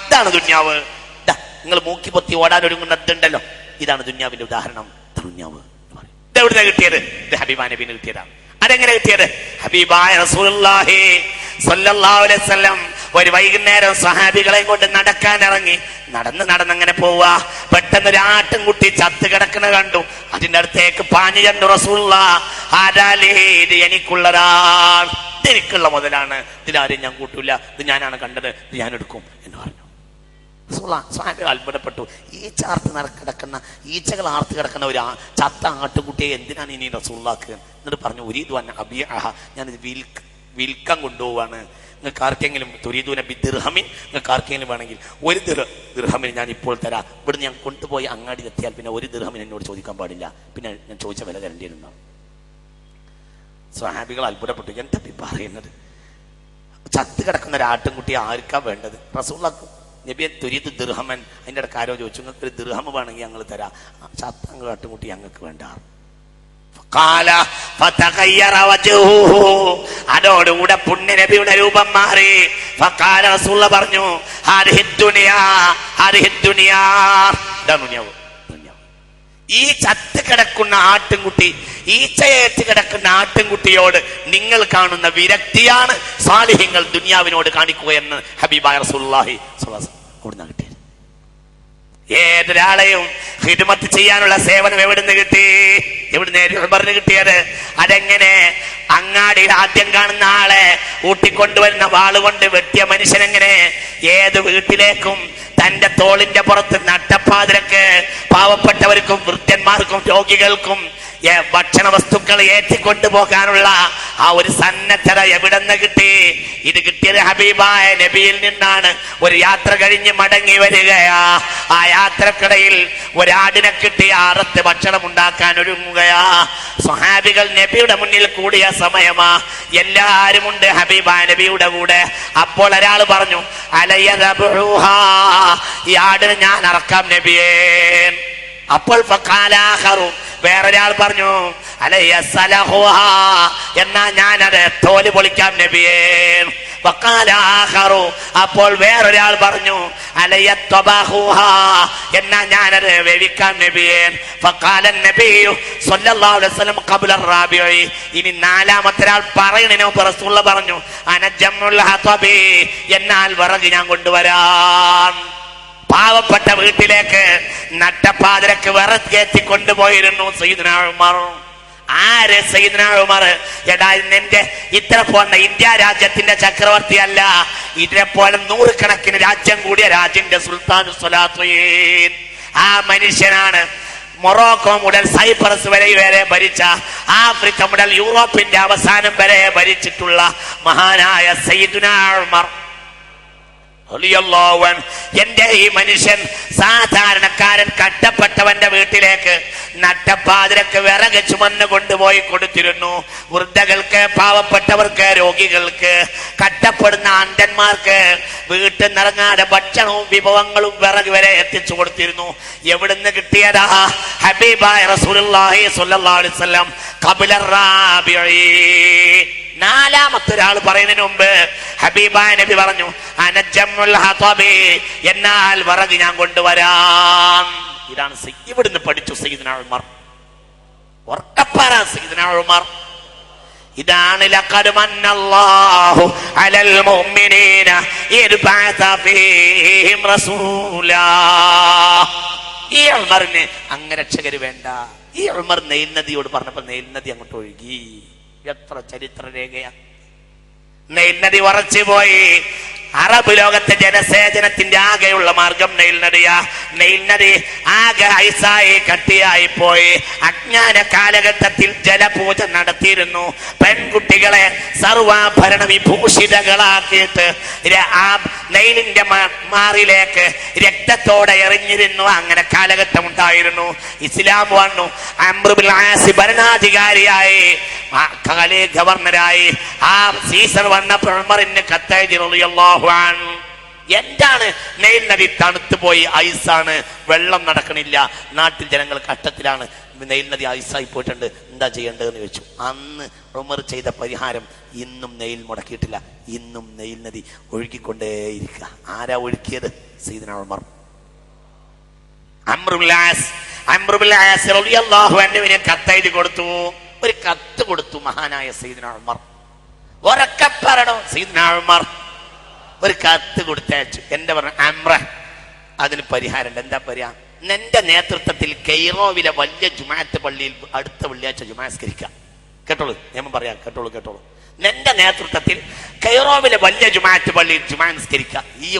A: ഇതാണ് ദുന്യാവ്. നിങ്ങൾ മൂക്കി പൊത്തി ഓടാൻ ഒരുങ്ങുന്നതുണ്ടല്ലോ, ഇതാണ് ദുന്യാവിന്റെ ഉദാഹരണം. ദുന്യാവ് ഇതെവിടുന്ന കിട്ടിയത്? ഇത് ഹബീബായ നബിന് കിട്ടിയതാണ്. അതെങ്ങനെ കിട്ടിയത്? ഹബീബായ റസൂലുള്ളാഹി സ്വല്ലല്ലാഹു അലൈഹി വസല്ലം ഒരു വൈകുന്നേരം സഹാബികളെ കൊണ്ട് നടക്കാൻ ഇറങ്ങി. നടന്നങ്ങനെ പോവാ. പെട്ടെന്ന് ഒരു ആട്ടിൻകുട്ടി ചത്ത് കിടക്കുന്ന കണ്ടു. അതിന്റെ അടുത്തേക്ക് പാഞ്ഞു ചെന്നു റസൂലുള്ളാഹി, ഇത് എനിക്കുള്ളതാണ്, ഇതെനിക്കുള്ള മുതലാണ്, ഇതിലാരും ഞാൻ കൂട്ടൂല, ഇത് ഞാനാണ് കണ്ടത്, ഇത് ഞാൻ എടുക്കും എന്ന് പറഞ്ഞു. സ്വഹാബികൾ അത്ഭുതപ്പെട്ടു. കിടക്കുന്ന ഈച്ചകൾ ആർത്ത് കിടക്കുന്ന ഒരു ചത്ത ആട്ടുകുട്ടിയെ എന്തിനാണ് ഇനി റസൂലുള്ളാഹിക്ക്? എന്നിട്ട് പറഞ്ഞു, ഉരീദു അൻ അബീഅഹ, ഞാനിത് വിൽക്കാൻ കൊണ്ടുപോവാണ്. നിങ്ങൾക്ക് ആർക്കെങ്കിലും തുരീദൂന ബിദിർഹമിൻ, നിങ്ങൾക്ക് ആർക്കെങ്കിലും വേണമെങ്കിൽ 1 ദിർഹമിന് ഞാൻ ഇപ്പോൾ തരാം. ഇവിടുന്ന് ഞാൻ കൊണ്ടുപോയി അങ്ങാടിയിലെത്തിയാൽ പിന്നെ 1 ദിർഹമിന് എന്നോട് ചോദിക്കാൻ പാടില്ല, പിന്നെ ഞാൻ ചോദിച്ച വില തരേണ്ടി വരുന്നതാണ്. സ്വഹാബികൾ അത്ഭുതപ്പെട്ടു. എന്താ പറയുന്നത്? ചത്ത് കിടക്കുന്ന ഒരു ആട്ടിൻകുട്ടിയെ ആർക്കാ വേണ്ടത്? റസൂലുള്ളാഹി നബിയെ തുരീദ് ദിർഹമൻ. അതിൻ്റെ ഇടയ്ക്ക് ആരോ ചോദിച്ചു, നിങ്ങൾക്ക് ഒരു ദിർഹം വേണമെങ്കിൽ ഞങ്ങൾ തരാം, ചത്ത ആട്ടിൻകുട്ടി ഞങ്ങൾക്ക് വേണ്ട. അതോടുകൂടെ പുണ്യ നബിയുടെ രൂപം മാറി. റസൂലുള്ളാഹി പറഞ്ഞു, ഈ ചത്ത് കിടക്കുന്ന ആട്ടിൻകുട്ടി, ഈച്ചയേറ്റ് കിടക്കുന്ന ആട്ടിൻകുട്ടിയോട് നിങ്ങൾ കാണുന്ന വിരക്തിയാണ് സാലിഹ്യങ്ങൾ ദുനിയാവിനോട് കാണിക്കുകയെന്ന് ഹബീബായ റസൂലുള്ളാഹി സ്വല്ലല്ലാഹു അലൈഹി വസല്ലം കൊടുന്ന കിട്ടിയത്. ഏതൊരാളെയും ഖിദ്മത്ത് ചെയ്യാനുള്ള സേവനം എവിടുന്ന് കിട്ടി? എവിടുന്ന് കിട്ടിയത്? അതെങ്ങനെ? അങ്ങാടിയിൽ ആദ്യം കാണുന്ന ആളെ ഊട്ടിക്കൊണ്ടുവരുന്ന വാളുകൊണ്ട് വെട്ടിയ മനുഷ്യനെങ്ങനെ ഏത് വീട്ടിലേക്കും തന്റെ തോളിന്റെ പുറത്ത് നട്ടപ്പാതിരക്ക് പാവപ്പെട്ടവർക്കും വൃദ്ധന്മാർക്കും രോഗികൾക്കും ഭക്ഷണ വസ്തുക്കൾ ഏറ്റിക്കൊണ്ടുപോകാനുള്ള ആ ഒരു സന്നദ്ധത എവിടെ നിന്ന് കിട്ടി? ഇത് കിട്ടിയത് ഹബീബായ നബിയിൽ നിന്നാണ്. ഒരു യാത്ര കഴിഞ്ഞ് മടങ്ങി വരികയാ. ആ യാത്രക്കിടയിൽ ഒരാടിനെ കിട്ടി അറുത്ത് ഭക്ഷണം ഉണ്ടാക്കാൻ ഒരുങ്ങുകയാ. സ്വഹാബികൾ നബിയുടെ മുന്നിൽ കൂടിയ സമയമാ. എല്ലാരും ഉണ്ട് ഹബീബായ നബിയുടെ കൂടെ. അപ്പോൾ ഒരാൾ പറഞ്ഞു, അലയദബുഹാ, ഈ ആടിനെ ഞാൻ അറക്കാം നബിയേ. അപ്പോൾ ഫഖാലാഖറു, വേറൊരാൾ പറഞ്ഞു, അലയസലഹുഹാ, എന്നാ ഞാനത് തോല് പൊളിക്കാം നബിയേ. ഫഖാലാഖറു, അപ്പോൾ വേറൊരാൾ പറഞ്ഞു, അലയത്വബഹുഹാ, എന്നാ ഞാനത് വേവിക്കാം നബിയേ. ഫഖാല നബിയു സ്വല്ലല്ലാഹു അലൈഹി വസല്ലം ഖബ്ല റാബിഇ, ഇനി നാലാമത്തെ ഒരാൾ പറയണോ റസൂലുള്ളാഹി പറഞ്ഞു, അനജമ്മുൽ ഹതബി, എന്നാൽ വിറക് ഞാൻ കൊണ്ടുവരാം. പാവപ്പെട്ട വീട്ടിലേക്ക് നട്ടപ്പാതിരക്ക് വിറക് കയറ്റി കൊണ്ടുപോയിരുന്നു സയ്യിദുനാ ഉമർ. ആര്? സയ്യിദുനാ ഉമർ. എടാ, നിന്റെ ഇത്ര പോന്ന ഇന്ത്യ രാജ്യത്തിന്റെ ചക്രവർത്തി അല്ല, ഇതിനെ പോലെ നൂറുകണക്കിന് രാജ്യം കൂടിയ രാജ്യന്റെ സുൽത്താൻ സ്വലാത്തുയീൻ. ആ മനുഷ്യനാണ് മൊറോക്കോ മുതൽ സൈപ്രസ് വരെ ഭരിച്ച, ആഫ്രിക്ക മുതൽ യൂറോപ്പിന്റെ അവസാനം വരെ ഭരിച്ചിട്ടുള്ള മഹാനായ സയ്യിദുനാ ഉമർ. എന്റെ ഈ മനുഷ്യൻ സാധാരണക്കാരൻ കട്ടപ്പെട്ടവന്റെ വീട്ടിലേക്ക് നട്ടപ്പാതിരക്ക് വിറക് ചുമന്ന് കൊണ്ടുപോയി കൊടുത്തിരുന്നു. വൃദ്ധകൾക്ക്, പാവപ്പെട്ടവർക്ക്, രോഗികൾക്ക്, കട്ടപ്പെടുന്ന അന്ധന്മാർക്ക് വീട്ടിൽ നിറങ്ങാതെ ഭക്ഷണവും വിഭവങ്ങളും വിറക് വരെ എത്തിച്ചു കൊടുത്തിരുന്നു. എവിടുന്ന് കിട്ടിയതാ? ഹബീബായ റസൂലുള്ളാഹി സ്വല്ലല്ലാഹു അലൈഹി വസല്ലം ഖബ്ല റാബിഇ. നാലാമത്തെ ഒരാൾ പറയുന്നതിന് മുമ്പ് ഹബീബായ നബി പറഞ്ഞു, അനജമ്മുൽ ഹതബി, എന്നാൽ വിറക് ഞാൻ കൊണ്ടുവരാം. ഇതാണ് ഇവിടുന്ന് പഠിച്ചു സയ്യിദുനാ ഉമർ. ഉറക്കപ്പാറ സയ്യിദുനാ ഉമർ. ഇതാണ് ലഖദ് മന്നല്ലാഹു അലൽ മുഅ്മിനീന ഇദ് ബഅസ ഫീഹിം റസൂലാ. ഈ ഉമറിന് അംഗരക്ഷകര് വേണ്ട. ഈ ഉമർ നൈൽ നദിയോട് പറഞ്ഞപ്പോൾ നൈൽ നദി അങ്ങോട്ട് ഒഴുകി. എത്ര ചരിത്ര രേഖയാ! നൈൽ നദി ഉറച്ചു പോയി. അറബ് ലോകത്തെ ജനസേചനത്തിന്റെ ആകെയുള്ള മാർഗം നൈൽ നദിയാ. നൈൽ നദി ആകെ ഐസായി കട്ടിയായി പോയി. അജ്ഞാന കാലഘട്ടത്തിൽ ജലപൂജ നടത്തിയിരുന്നു. പെൺകുട്ടികളെ സർവാഭരണ വിഭൂഷിതകളാക്കിയിട്ട് ആ നൈലിന്റെ മാറിലേക്ക് രക്തത്തോടെ എറിഞ്ഞിരുന്നു. അങ്ങനെ കാലഘട്ടം ഉണ്ടായിരുന്നു. ഇസ്ലാം വന്നു. അംർ ബിൻ ആസ് ഭരണാധികാരിയായി, ഗവർണറായി. ആ സീസർ വന്നപ്പോൾ ഉമറിന് കത്തെഴുതി റളിയല്ലാഹു അൻഹു. എന്താണ്? നൈൽ നദി തണുത്തു പോയി, ഐസാണ്, വെള്ളം നടക്കണില്ല, നാട്ടിൽ ജനങ്ങൾ കഷ്ടത്തിലാണ്, നൈൽ നദി ഐസായി പോയിട്ടുണ്ട്, എന്താ ചെയ്യേണ്ടതെന്ന് ചോദിച്ചു. അന്ന് ഉമർ ചെയ്ത പരിഹാരം ഇന്നും നൈൽ മുടക്കിയിട്ടില്ല. ഇന്നും നൈൽ നദി ഒഴുകിക്കൊണ്ടേയിരിക്കുക. ആരാ ഒഴുക്കിയത്? സയ്യിദുനാ ഉമർ. അംർ ബിൻ ആസ് റളിയല്ലാഹു അൻഹുവിനെ കത്തെഴുതി കൊടുത്തു. ഒരു കത്ത് കൊടുത്തു മഹാനായ സയ്യിദുനാ ഉമർ. ഉറക്കെ പറയണോ? സയ്യിദുനാ ഉമർ ഒരു കത്ത് കൊടുത്തയച്ചു. എന്റെ പറഞ്ഞ അംറ, അതിന് പരിഹാരമുണ്ട്. എന്താ പരിഹാരം? എന്റെ നേതൃത്വത്തിൽ കെയ്റോവിലെ വലിയ ജുമാഅത്ത് പള്ളിയിൽ അടുത്ത വെള്ളിയാഴ്ച ജുമാസ്കരിക്കാം. കേട്ടോളൂ, ഞാൻ പറയാം, കേട്ടോളൂ. എന്റെ നേതൃത്വത്തിൽ കെയ്റോവിലെ വലിയ ജുമാഅത്ത് പള്ളിയിൽ ജുമാസ്കരിക്കാം. ഈ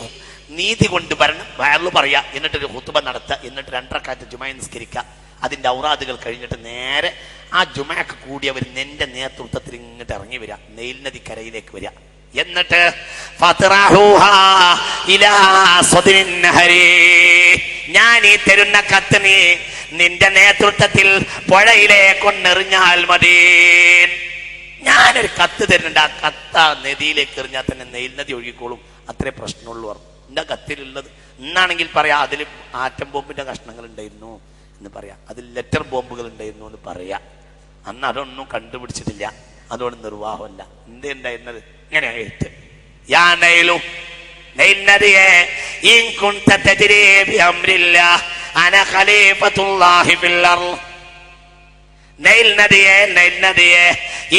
A: നീതി കൊണ്ടുവരണം, വയറു പറയാ, എന്നിട്ടൊരു ഖുത്ബ നടത്തുക, എന്നിട്ട് 2 റക്അത്ത് ജുമാ നിസ്കരിക്കുക. അതിന്റെ ഔറാദുകൾ കഴിഞ്ഞിട്ട് നേരെ ആ ജുമാക്ക് കൂടിയവർ നിന്റെ നേതൃത്വത്തിൽ ഇങ്ങോട്ട് ഇറങ്ങി വരിക, നൈൽ നദി കരയിലേക്ക് വരിക. എന്നിട്ട് ഞാൻ ഈ തരുന്ന കത്ത് നീ നിന്റെ നേതൃത്വത്തിൽ പുഴയിലേക്ക് കൊണ്ടെറിഞ്ഞാൽ മതി. ഞാനൊരു കത്ത് തരുന്നുണ്ട്, ആ കത്ത് ആ നദിയിലേക്ക് എറിഞ്ഞാൽ തന്നെ നൈൽ നദി ഒഴുകിക്കോളും. അത്രേ പ്രശ്നമുള്ളൂ. എന്റെ കത്തിലുള്ളത് എന്നാണെങ്കിൽ പറയാം, അതിൽ ആറ്റം ബോംബിന്റെ കഷ്ണങ്ങൾ ഉണ്ടായിരുന്നു എന്ന് പറയാം, അതിൽ ലെറ്റർ ബോംബുകൾ ഉണ്ടായിരുന്നു എന്ന് പറയാം. അന്ന് അതൊന്നും കണ്ടുപിടിച്ചിട്ടില്ല, അതുകൊണ്ട് നിർവാഹമല്ല. എന്ത് ഉണ്ടായിരുന്നത്? ഇങ്ങനെയായിട്ട് യാ നൈലു, നൈൽ നദിയെ, ഇൻ കുൻത തജ്രി ബി അംരില്ലാഹ് അന ഖലീഫത്തുല്ലാഹി ഫിൽ അർള്. നൈൽ നദിയെ, നൈൽ നദിയെ,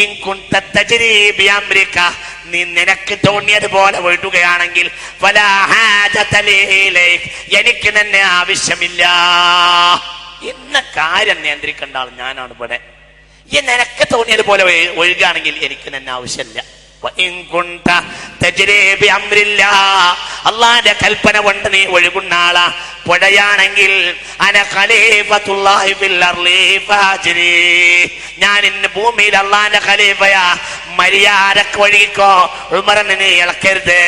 A: ഇൻ കുൻത തജ്രി ബി അംരിക, നീ നിനക്ക് തോന്നിയതുപോലെ ഒഴുകുകയാണെങ്കിൽ ഫലാ ഹാജത ലീ ഇലൈക്, എനിക്ക് നിന്നെ ആവശ്യമില്ല. ഇന്ന കാര്യം നിയന്ത്രിക്കേണ്ട ആൾ ഞാനാണ് ഇവിടെ. ഈ നിനക്ക് തോന്നിയതുപോലെ ഒഴുകുകയാണെങ്കിൽ എനിക്ക് നിന്നെ ആവശ്യമില്ല. അള്ളാന്റെ കൽപ്പന കൊണ്ട് നീ ഒഴുകുന്ന ആളാ, പുഴയാണെങ്കിൽ അന ഖലീഫത്തുല്ലാഹി ഫിൽ അർളി ഫാജിരി, ഞാൻ ഇന്ന് ഭൂമിയിൽ അള്ളാന്റെ ഖലീഫയാ, മര്യാദക്ക് ഒഴുകിക്കോ, ഉമറിനെ നീ ഇളക്കരുത്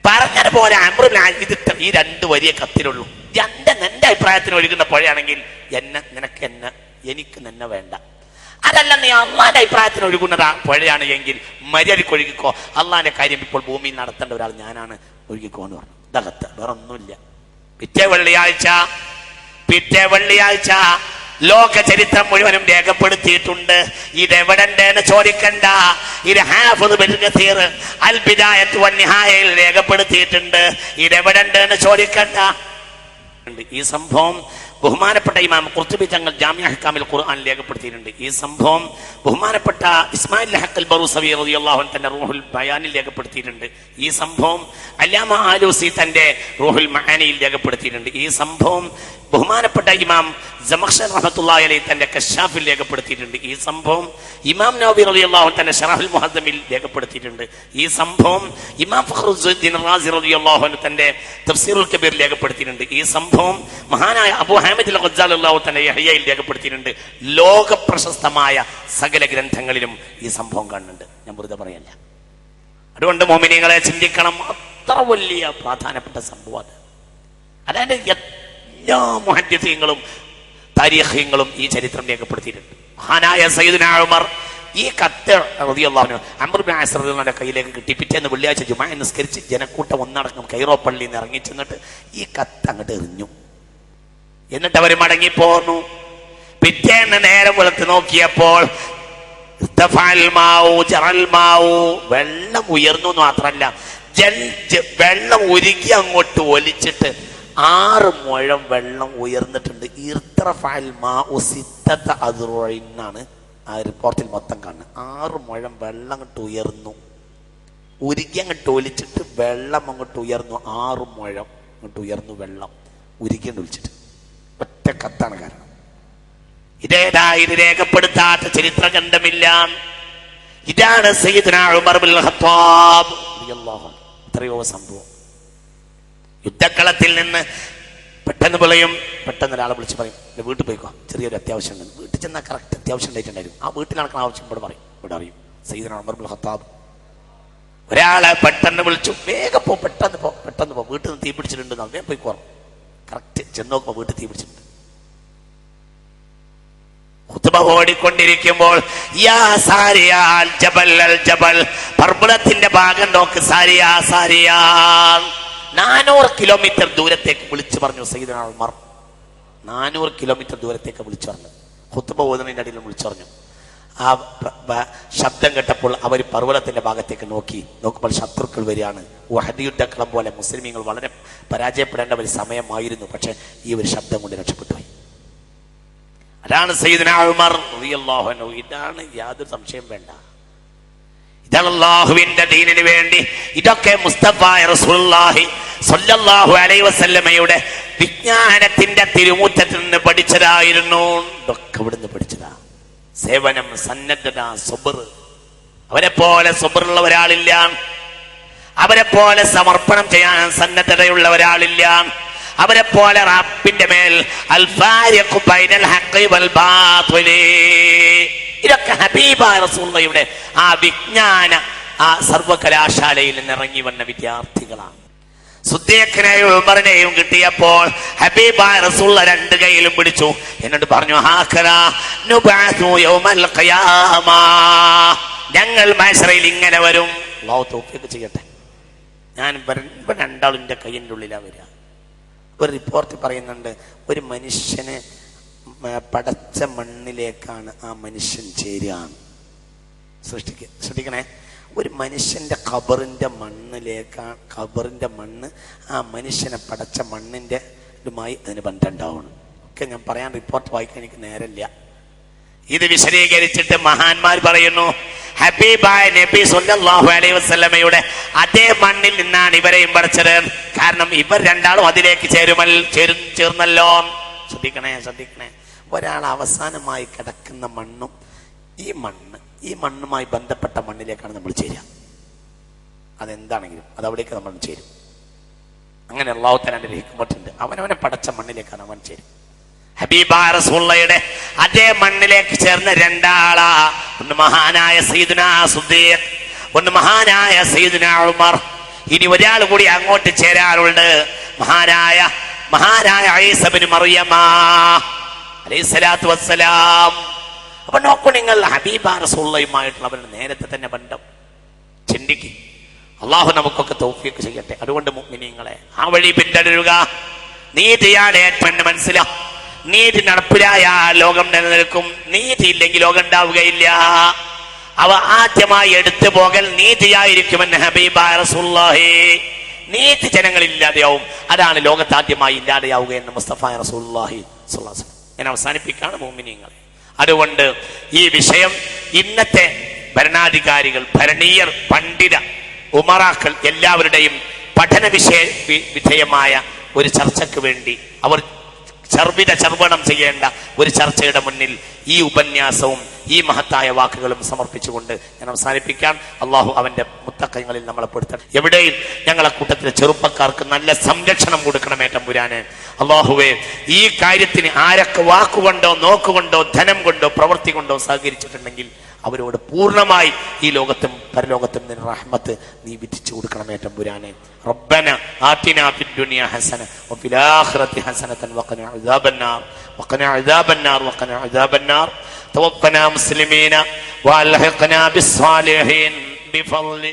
A: പറഞ്ഞതുപോലെ ഇതിട്ട് ഈ 2 വരിയെ കത്തിലുള്ളൂ. എന്റെ അഭിപ്രായത്തിന് ഒഴുകുന്ന പുഴയാണെങ്കിൽ എനിക്ക് നിന്നെ വേണ്ട. അതല്ല, നീ അള്ളാന്റെ അഭിപ്രായത്തിന് ഒഴുകുന്ന പുഴയാണ് എങ്കിൽ മര്യാദക്ക് ഒഴുകിക്കോ, അള്ളാന്റെ കാര്യം ഇപ്പോൾ ഭൂമിയിൽ നടത്തേണ്ട ഒരാൾ ഞാനാണ്, ഒഴുകിക്കോ എന്ന് പറഞ്ഞു. ഇതകത്ത് വേറെ ഒന്നുമില്ല. പിറ്റേ വെള്ളിയാഴ്ച ലോക ചരിത്രം മുഴുവനും രേഖപ്പെടുത്തിയിട്ടുണ്ട്. ഇതെവിടെന്ന് ചോദിക്കണ്ട, ഇത് ഹാഫിദ് ഇബ്നു കസീർ അൽ ബിദായത്ത് വൻ നിഹായയിൽ രേഖപ്പെടുത്തിയിട്ടുണ്ട്. ഇതെവിടെന്ന് ചോദിക്കണ്ട. ഈ സംഭവം ബഹുമാനപ്പെട്ട ഇമാം ഖുർത്തുബി തങ്ങൾ ജാമിഅ അഹ്കാമിൽ ഖുർആൻ രേഖപ്പെടുത്തിയിട്ടുണ്ട്. ഈ സംഭവം ബഹുമാനപ്പെട്ട ഇസ്മായിൽ ഹഖ് അൽ ബറൂസവി റളിയല്ലാഹു അൻഹു തന്റെ റൂഹുൽ ബയാനിൽ രേഖപ്പെടുത്തിയിട്ടുണ്ട്. ഈ സംഭവം അല്ലാമ ആലൂസി തന്റെ റൂഹുൽ മആനിയിൽ രേഖപ്പെടുത്തിയിട്ടുണ്ട്. ഈ സംഭവം ബഹുമാനപ്പെട്ട ഇമാം സമഖ്ശരി റഹ്മത്തുള്ളാഹി അലൈഹി തന്റെ കശ്ശാഫിൽ രേഖപ്പെടുത്തിയിട്ടുണ്ട്. ഈ സംഭവം ഇമാം നവവി റളിയല്ലാഹു അൻഹു തന്റെ ശറഹുൽ മുഹദ്ദമിൽ രേഖപ്പെടുത്തിയിട്ടുണ്ട്. ഈ സംഭവം ഇമാം ഫഖ്റുദ്ദീൻ റാസി റളിയല്ലാഹു അൻഹു തന്റെ തഫ്സീറുൽ കബീർ രേഖപ്പെടുത്തിയിട്ടുണ്ട്. ഈ സംഭവം മഹാനായ അബൂ ഹാമിദ് അൽ ഗസ്സാലി റളിയല്ലാഹു തന്റെ യഹ്യയിൽ രേഖപ്പെടുത്തിയിട്ടുണ്ട്. ലോക പ്രശസ്തമായ സകല ഗ്രന്ഥങ്ങളിലും ഈ സംഭവം കാണുന്നുണ്ട്. ഞാൻ വെറുതെ പറയല്ല. അതുകൊണ്ട് മുഅ്മിനീങ്ങളെ ചിന്തിക്കണം, അത്ര വലിയ പ്രാധാന്യപ്പെട്ട സംഭവം. അതായത് എല്ലാ മുഹദ്ദിസീങ്ങളും താരീഖീങ്ങളും ഈ ചരിത്രം രേഖപ്പെടുത്തിയിട്ടുണ്ട്. മഹാനായ സയ്യിദുനാ ഉമർ ഈ കത്ത് റളിയല്ലാഹു അൻഹു അംർ ഇബ്നു ആസ് റളിയല്ലാഹുവിന്റെ കയ്യിലേക്ക് കിട്ടി. പിറ്റേന്ന് വെള്ളിയാഴ്ച ജുമുഅ നിസ്കരിച്ച് ജനക്കൂട്ടം ഒന്നടക്കം കൈറോ പള്ളിയിൽ നിന്ന് ഇറങ്ങി ചെന്നിട്ട് ഈ കത്ത് അങ്ങോട്ട് എറിഞ്ഞു. എന്നിട്ട് അവർ മടങ്ങിപ്പോന്നു. പിറ്റേന്ന് നേരം വെളുത്ത് നോക്കിയപ്പോൾ വെള്ളം ഉയർന്നു എന്ന് മാത്രമല്ല, വെള്ളം ഉരുകി അങ്ങോട്ട് ഒലിച്ചിട്ട് 6 മുഴം വെള്ളം ഉയർന്നിട്ടുണ്ട്. എന്നാണ് ആ റിപ്പോർട്ടിൽ മൊത്തം കാണുന്നത്. 6 മുഴം വെള്ളം അങ്ങോട്ട് ഉയർന്നു, ഉരുകി അങ്ങോട്ട് ഒലിച്ചിട്ട് വെള്ളം അങ്ങോട്ട് ഉയർന്നു. 6 മുഴം അങ്ങോട്ട് ഉയർന്നു, വെള്ളം ഉരുകി ഒലിച്ചിട്ട്. ഒറ്റ കത്താണ് കാരണം. ഇത് രേഖപ്പെടുത്താത്ത ചരിത്ര ഗ്രന്ഥമില്ല. ഇതാണ് സയ്യിദുനാ ഉമർ ഇബ്നുൽ ഖത്താബ് റളിയല്ലാഹു അൻഹു. എത്രയോ സംഭവം. യുദ്ധക്കളത്തിൽ നിന്ന് പെട്ടെന്ന് ഒരാളെ വിളിച്ച് പറയും, വീട്ടിൽ പോയിക്കോ, ചെറിയൊരു അത്യാവശ്യം ഉണ്ട്. വീട്ടിൽ ചെന്നാൽ കറക്റ്റ് അത്യാവശ്യം ഉണ്ടായിട്ടുണ്ടായിരുന്നു. ആ വീട്ടിൽ നടക്കുന്ന ആവശ്യം ഇവിടെ അറിയും. സയ്യിദുനാ ഉമർ ഇബ്നുൽ ഖത്താബ് ഒരാളെ പെട്ടെന്ന് വിളിച്ചു, വേഗം പെട്ടെന്ന് പോ, വീട്ടിൽ നിന്ന് തീ പിടിച്ചിട്ടുണ്ടെന്ന് വേഗം പോയിക്കോ. കറക്റ്റ് ചെന്ന് നോക്കുമ്പോൾ വീട്ടിൽ തീ പിടിച്ചിട്ടുണ്ട്. ഖുത്ബ ഓടിക്കൊണ്ടിരിക്കുമ്പോൾ യാ സാരിയ അൽ ജബൽ അൽ ജബൽ, പർവ്വതത്തിന്റെ ഭാഗം നോക്ക്, സാരിയ 400 കിലോമീറ്റർ ദൂരത്തേക്ക് വിളിച്ചു പറഞ്ഞു സയ്യിദുനാ ഉമർ. 400 കിലോമീറ്റർ ദൂരത്തേക്ക് വിളിച്ചു പറഞ്ഞു. ഖുത്ബ ഓതുന്നതിന്റെ ഇടയിൽ വിളിച്ചു പറഞ്ഞു. ആ ശബ്ദം കേട്ടപ്പോൾ അവർ പർവ്വതത്തിന്റെ ഭാഗത്തേക്ക് നോക്കുമ്പോൾ ശത്രുക്കൾ വരികയാണ്. ഉഹദ് യുദ്ധക്കളം പോലെ മുസ്ലിമീങ്ങൾ വളരെ പരാജയപ്പെടേണ്ട ഒരു സമയമായിരുന്നു. പക്ഷെ ഈ ഒരു ശബ്ദം കൊണ്ട് രക്ഷപ്പെട്ടുപോയി. അതാണ് സയ്യിദുനാ ഉമർ റളിയല്ലാഹു അൻഹു. ഇതാണ്, യാതൊരു സംശയം വേണ്ട. ഇതാണ് അല്ലാഹുവിന്റെ ദീനിന് വേണ്ടി. ഇതൊക്കെ മുസ്തഫ റസൂലുള്ളാഹി സ്വല്ലല്ലാഹു അലൈഹി വസല്ലമയുടെ വിജ്ഞാനത്തിന്റെ തിരുമുറ്റത്തിൽ നിന്ന് പഠിച്ചതായിരുന്നു. ഇതൊക്കെ ഇവിടുന്ന് പഠിച്ചതാ. സേവനം, സന്നദ്ധത, സബർ. അവരെ പോലെ സബറുള്ള ഒരാളില്ല. അവരെ പോലെ സമർപ്പണം ചെയ്യാൻ സന്നദ്ധതയുള്ള ഒരാളില്ല. അവരെ പോലെ റബ്ബിന്റെ മേൽ അൽ ഫാരിഖു ബൈനൽ ഹഖ് വൽ ബാതിൽ. ഇതൊക്കെ ഹബീബായ റസൂലുള്ളാഹിയുടെ ആ വിജ്ഞാന ആ സർവകലാശാലയിൽ നിന്ന് ഇറങ്ങി വന്ന വിദ്യാർത്ഥികളാണ്. സുദ്ദീഖിനെയും ഉമറിനെയും കിട്ടിയപ്പോൾ ഹബീബായ റസൂലുള്ള 2 കൈയിലും പിടിച്ചു. എന്നോട് പറഞ്ഞു, ഹാകരാ നുബഅതു യൗമൽ ഖിയാമ, ഞങ്ങൾ മഹ്ശറിൽ ഇങ്ങനെ വരും. അല്ലാഹു തൗഫീഖ് ചെയ്യട്ടെ. ഞാൻ രണ്ടാളും എൻ്റെ കയ്യിൻ്റെ ഉള്ളിലാ വരിക. ഒരു റിപ്പോർട്ട് പറയുന്നുണ്ട്, ഒരു മനുഷ്യനെ പടച്ച മണ്ണിലേക്കാണ് ആ മനുഷ്യൻ ചേരുക. ശ്രദ്ധിക്കണേ, ഒരു മനുഷ്യന്റെ ഖബറിന്റെ മണ്ണ് ആ മനുഷ്യനെ പടച്ച മണ്ണിന്റെ അതിന് ബന്ധമുണ്ടാവണം. ഒക്കെ ഞാൻ പറയാൻ റിപ്പോർട്ട് വായിക്കാൻ എനിക്ക് നേരമില്ല. ഇത് വിശദീകരിച്ചിട്ട് മഹാന്മാർ പറയുന്നു, ഹബീബായ നബി സല്ലല്ലാഹു അലൈഹി വസല്ലമയുടെ അതേ മണ്ണിൽ നിന്നാണ് ഇവരെയും പടച്ചത്. കാരണം ഇവർ രണ്ടാളും അതിലേക്ക് ചേർന്നല്ലോ. ശ്രദ്ധിക്കണേ, ഒരാൾ അവസാനമായി കിടക്കുന്ന മണ്ണും ഈ മണ്ണുമായി ബന്ധപ്പെട്ട മണ്ണിലേക്കാണ് നമ്മൾ ചേരുക. അതെന്താണെങ്കിലും അതവിടേക്ക് നമ്മൾ ചേരും. അങ്ങനെ അല്ലാഹു തആലയുടെ ഹിക്മത്തുണ്ട്. അവനവനെ പടച്ച മണ്ണിലേക്കാണ് അവൻ ചേരും. ഹബീബായ റസൂലുള്ളാഹിയുടെ അതേ മണ്ണിലേക്ക് ചേർന്ന രണ്ടാളാ, ഒന്ന് മഹാനായ സയ്യിദുനാ സിദ്ദീഖ്, ഒന്ന് മഹാനായ സയ്യിദുനാ ഉമർ. ഇനി ഒരാൾ കൂടി അങ്ങോട്ട് ചേരാറുണ്ട്, മഹാനായ ഈസ ഇബ്നു മറിയം അലൈഹിസ്സലാത്തു വസ്സലാം. അപ്പൊ നോക്കൂ നിങ്ങൾ, ഹബീബായ റസൂലുള്ളാഹിയുമായിട്ടുള്ള അവരുടെ നേരത്തെ തന്നെ ബന്ധം ചിന്തിക്കും. അള്ളാഹു നമുക്കൊക്കെ തൗഫീഖ് ചെയ്യട്ടെ. അതുകൊണ്ട് മുഅ്മിനീങ്ങളെ, ആ വഴി പിന്തുടരുക. നീതിയാണ് ഏറ്റവും മനസ്സിലാ. നീതി നടപ്പിലായ ലോകം നിലനിൽക്കും. നീതി ഇല്ലെങ്കിൽ ലോകം ഉണ്ടാവുകയില്ല. അവ ആദ്യമായി എടുത്തു പോകൽ നീതിയായിരിക്കുമെന്ന് ഹബീബായ റസൂലുള്ളാഹി. നീതി ജനങ്ങളില്ലാതെയാവും, അതാണ് ലോകത്ത് ആദ്യമായി ഇല്ലാതെയാവുക എന്ന് മുസ്തഫ റസൂലുള്ളാഹി സ്വല്ലല്ലാഹു അലൈഹി വസല്ലം. ഞാൻ അവസാനിപ്പിക്കാണ് മുഅ്മിനീങ്ങളെ. അതുകൊണ്ട് ഈ വിഷയം ഇന്നത്തെ ഭരണാധികാരികൾ, ഭരണീയർ, പണ്ഡിത ഉമറാക്കൾ എല്ലാവരുടെയും പഠന വിധേയമായ ഒരു ചർച്ചയ്ക്ക് വേണ്ടി അവർ ചർവണം ചെയ്യേണ്ട ഒരു ചർച്ചയുടെ മുന്നിൽ ഈ ഉപന്യാസവും ഈ മഹത്തായ വാക്കുകളും സമർപ്പിച്ചുകൊണ്ട് ഞാൻ അവസാനിപ്പിക്കാൻ. അള്ളാഹു അവന്റെ മുത്തഖങ്ങളിൽ നമ്മളെ പെടുത്തണം. എവിടെയും ഞങ്ങളെ കൂട്ടത്തിലെ ചെറുപ്പക്കാർക്ക് നല്ല സംരക്ഷണം കൊടുക്കണമേ തമ്പുരാനെ. അള്ളാഹുവേ, ഈ കാര്യത്തിന് ആരൊക്കെ വാക്കുകൊണ്ടോ നോക്കുകൊണ്ടോ ധനം കൊണ്ടോ പ്രവൃത്തി കൊണ്ടോ സഹകരിച്ചിട്ടുണ്ടെങ്കിൽ അവരോട് പൂർണ്ണമായി ഈ ലോകത്തും പരലോകത്തും നിന്റെ റഹ്മത്ത് നീ വിധിച്ചു കൊടുക്കണമേ തമ്പുരാനെ. റബ്ബന ആതിനാ ഫിദ്ദുനിയ ഹസന വഫിൽ ആഖിറതി ഹസനതൻ വഖനാ അദാബന്നാർ വഖനാ അദാബന്നാർ വഖനാ അദാബന്നാർ തവഫനാ മുസ്ലിമീന വഅൽഹിഖനാ ബിസ്സാലിഹീൻ ബിഫളി